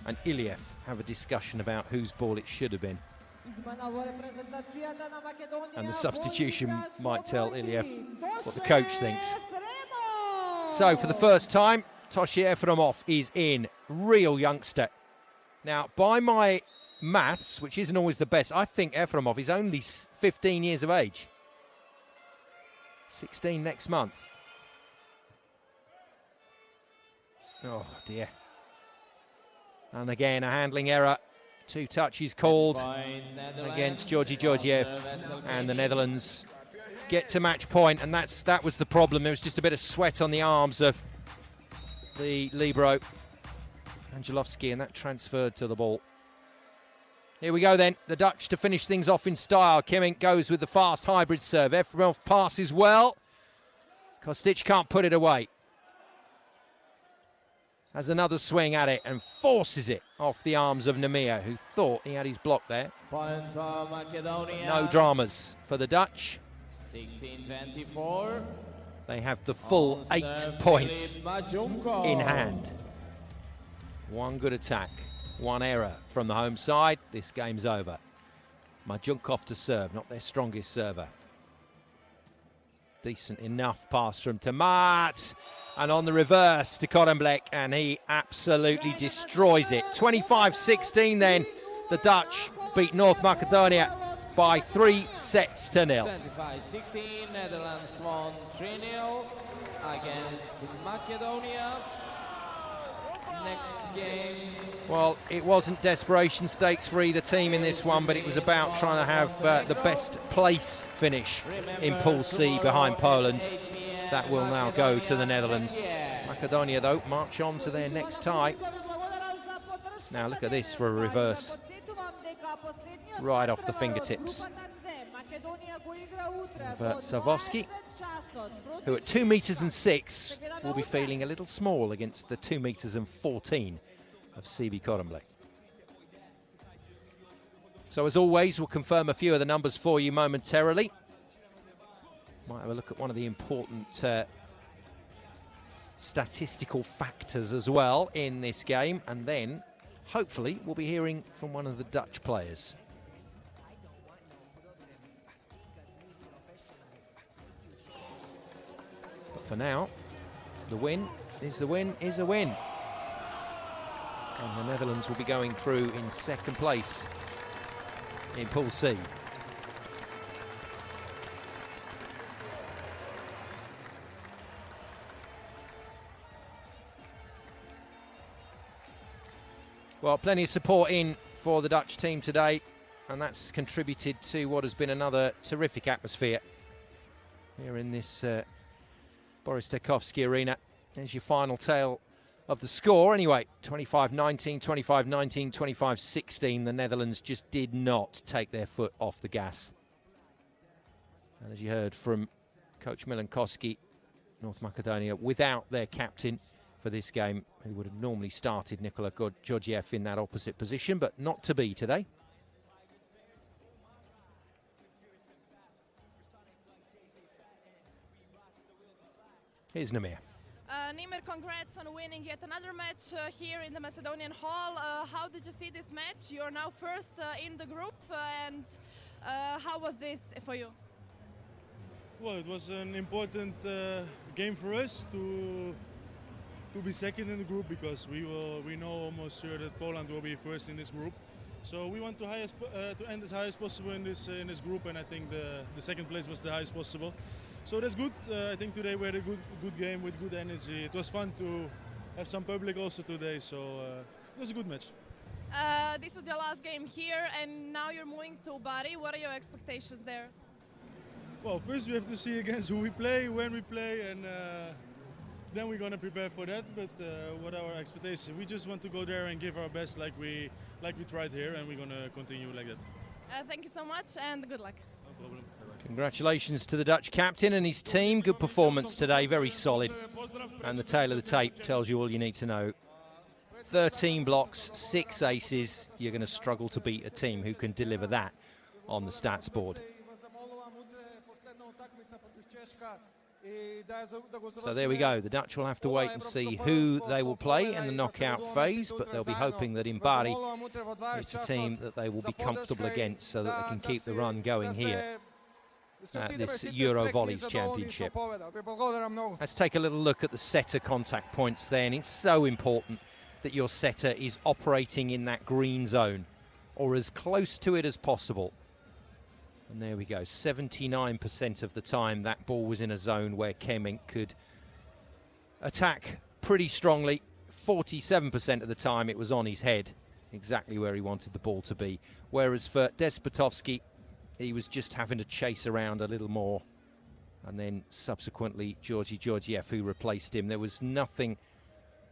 and Iliev have a discussion about whose ball it should have been. And the substitution might tell Iliev what the coach thinks. So for the first time, Toshi Efremov is in, real youngster. Now, by my maths, which isn't always the best, I think Efremov is only 15 years of age. 16 next month. Oh dear. And again, a handling error. 2 touches called against Georgi Georgiev, and the Netherlands get to match point, and that was the problem. There was just a bit of sweat on the arms of the libero, Angelovski, and that transferred to the ball. Here we go then, the Dutch to finish things off in style. Kimming goes with the fast hybrid serve. Efremov passes well. Kostic can't put it away. Has another swing at it and forces it off the arms of Nemir, who thought he had his block there. Point for Macedonia. No dramas for the Dutch. 16-24. They have the full 8 points in hand. One good attack, 1 error from the home side. This game's over. Majunkov to serve, not their strongest server. Decent enough pass from Tamat, and on the reverse to Kornblank, and he absolutely destroys it. 25-16 then, the Dutch beat North Macedonia by 3 sets to 0. 25-16, Netherlands won 3-0 against Macedonia. Next game. Well, it wasn't desperation stakes for either team in this one, but it was about trying to have the best place finish in Pool C behind Poland. That will now go to the Netherlands. Macedonia, though, march on to their next tie. Now look at this for a reverse. Right off the fingertips. But Savovsky, who at 2 meters and 6 will be feeling a little small against the 2 meters and 14 of CEV EuroVolley. So as always, we'll confirm a few of the numbers for you momentarily. Might have a look at one of the important statistical factors as well in this game, and then hopefully we'll be hearing from one of the Dutch players. But for now, the win is a win. And the Netherlands will be going through in second place in Pool C. Well, plenty of support in for the Dutch team today, and that's contributed to what has been another terrific atmosphere here in this Boris Tarkowski Arena. There's your final tale of the score. Anyway, 25-19, 25-19, 25-16. The Netherlands just did not take their foot off the gas. And as you heard from Coach Milankowski, North Macedonia without their captain for this game, who would have normally started Nikola Georgiev in that opposite position, but not to be today. Here's Nemir. Nimir, congrats on winning yet another match here in the Macedonian Hall. How did you see this match? You're now first in the group, and how was this for you? Well, it was an important game for us to be second in the group, because we know almost sure that Poland will be first in this group. So we want to end as high as possible in this group, and I think the second place was the highest possible. So that's good. I think today we had a good game with good energy. It was fun to have some public also today, so it was a good match. This was your last game here, and now you're moving to Bari. What are your expectations there? Well, first we have to see against who we play, when we play, and then we're going to prepare for that. But what are our expectations? We just want to go there and give our best like we tried here, and we're going to continue like that. Thank you so much, and good luck. No problem. Congratulations to the Dutch captain and his team. Good performance today, very solid. And the tail of the tape tells you all you need to know. 13 blocks, 6 aces. You're going to struggle to beat a team who can deliver that on the stats board. So there we go. The Dutch will have to wait and see who they will play in the knockout phase, but they'll be hoping that in Bari it's a team that they will be comfortable against so that they can keep the run going here at this EuroVolley's championship. Let's take a little look at the setter contact points then. It's so important that your setter is operating in that green zone or as close to it as possible. And there we go, 79% of the time that ball was in a zone where Kemink could attack pretty strongly. 47% of the time it was on his head, exactly where he wanted the ball to be. Whereas for Despotovski, he was just having to chase around a little more. And then subsequently Georgi Georgiev, who replaced him. There was nothing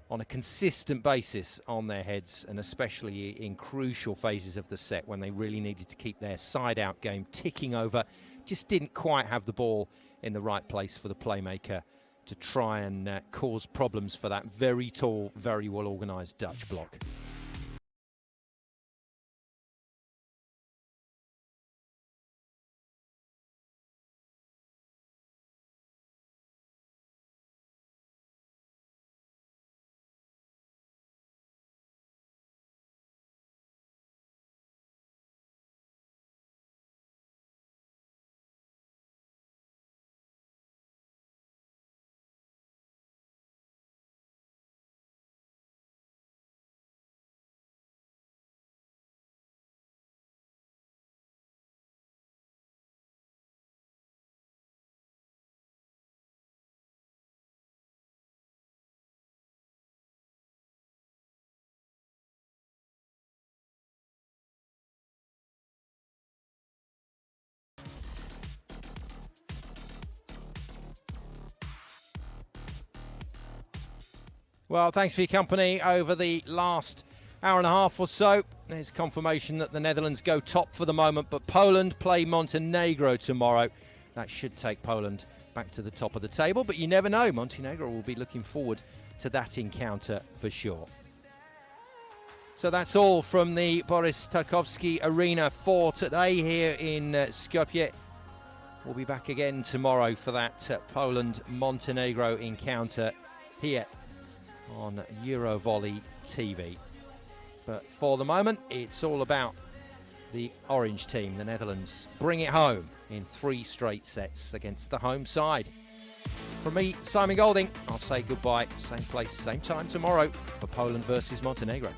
on a consistent basis on their heads, and especially in crucial phases of the set when they really needed to keep their side-out game ticking over. Just didn't quite have the ball in the right place for the playmaker to try and cause problems for that very tall, very well-organised Dutch block. Well, thanks for your company over the last hour and a half or so. There's confirmation that the Netherlands go top for the moment, but Poland play Montenegro tomorrow. That should take Poland back to the top of the table, but you never know. Montenegro will be looking forward to that encounter for sure. So that's all from the Boris Tarkowski Arena for today here in Skopje. We'll be back again tomorrow for that Poland-Montenegro encounter here on EuroVolley TV. But for the moment, it's all about the orange team, the Netherlands, bring it home in 3 straight sets against the home side. From me, Simon Golding, I'll say goodbye. Same place, same time tomorrow for Poland versus Montenegro.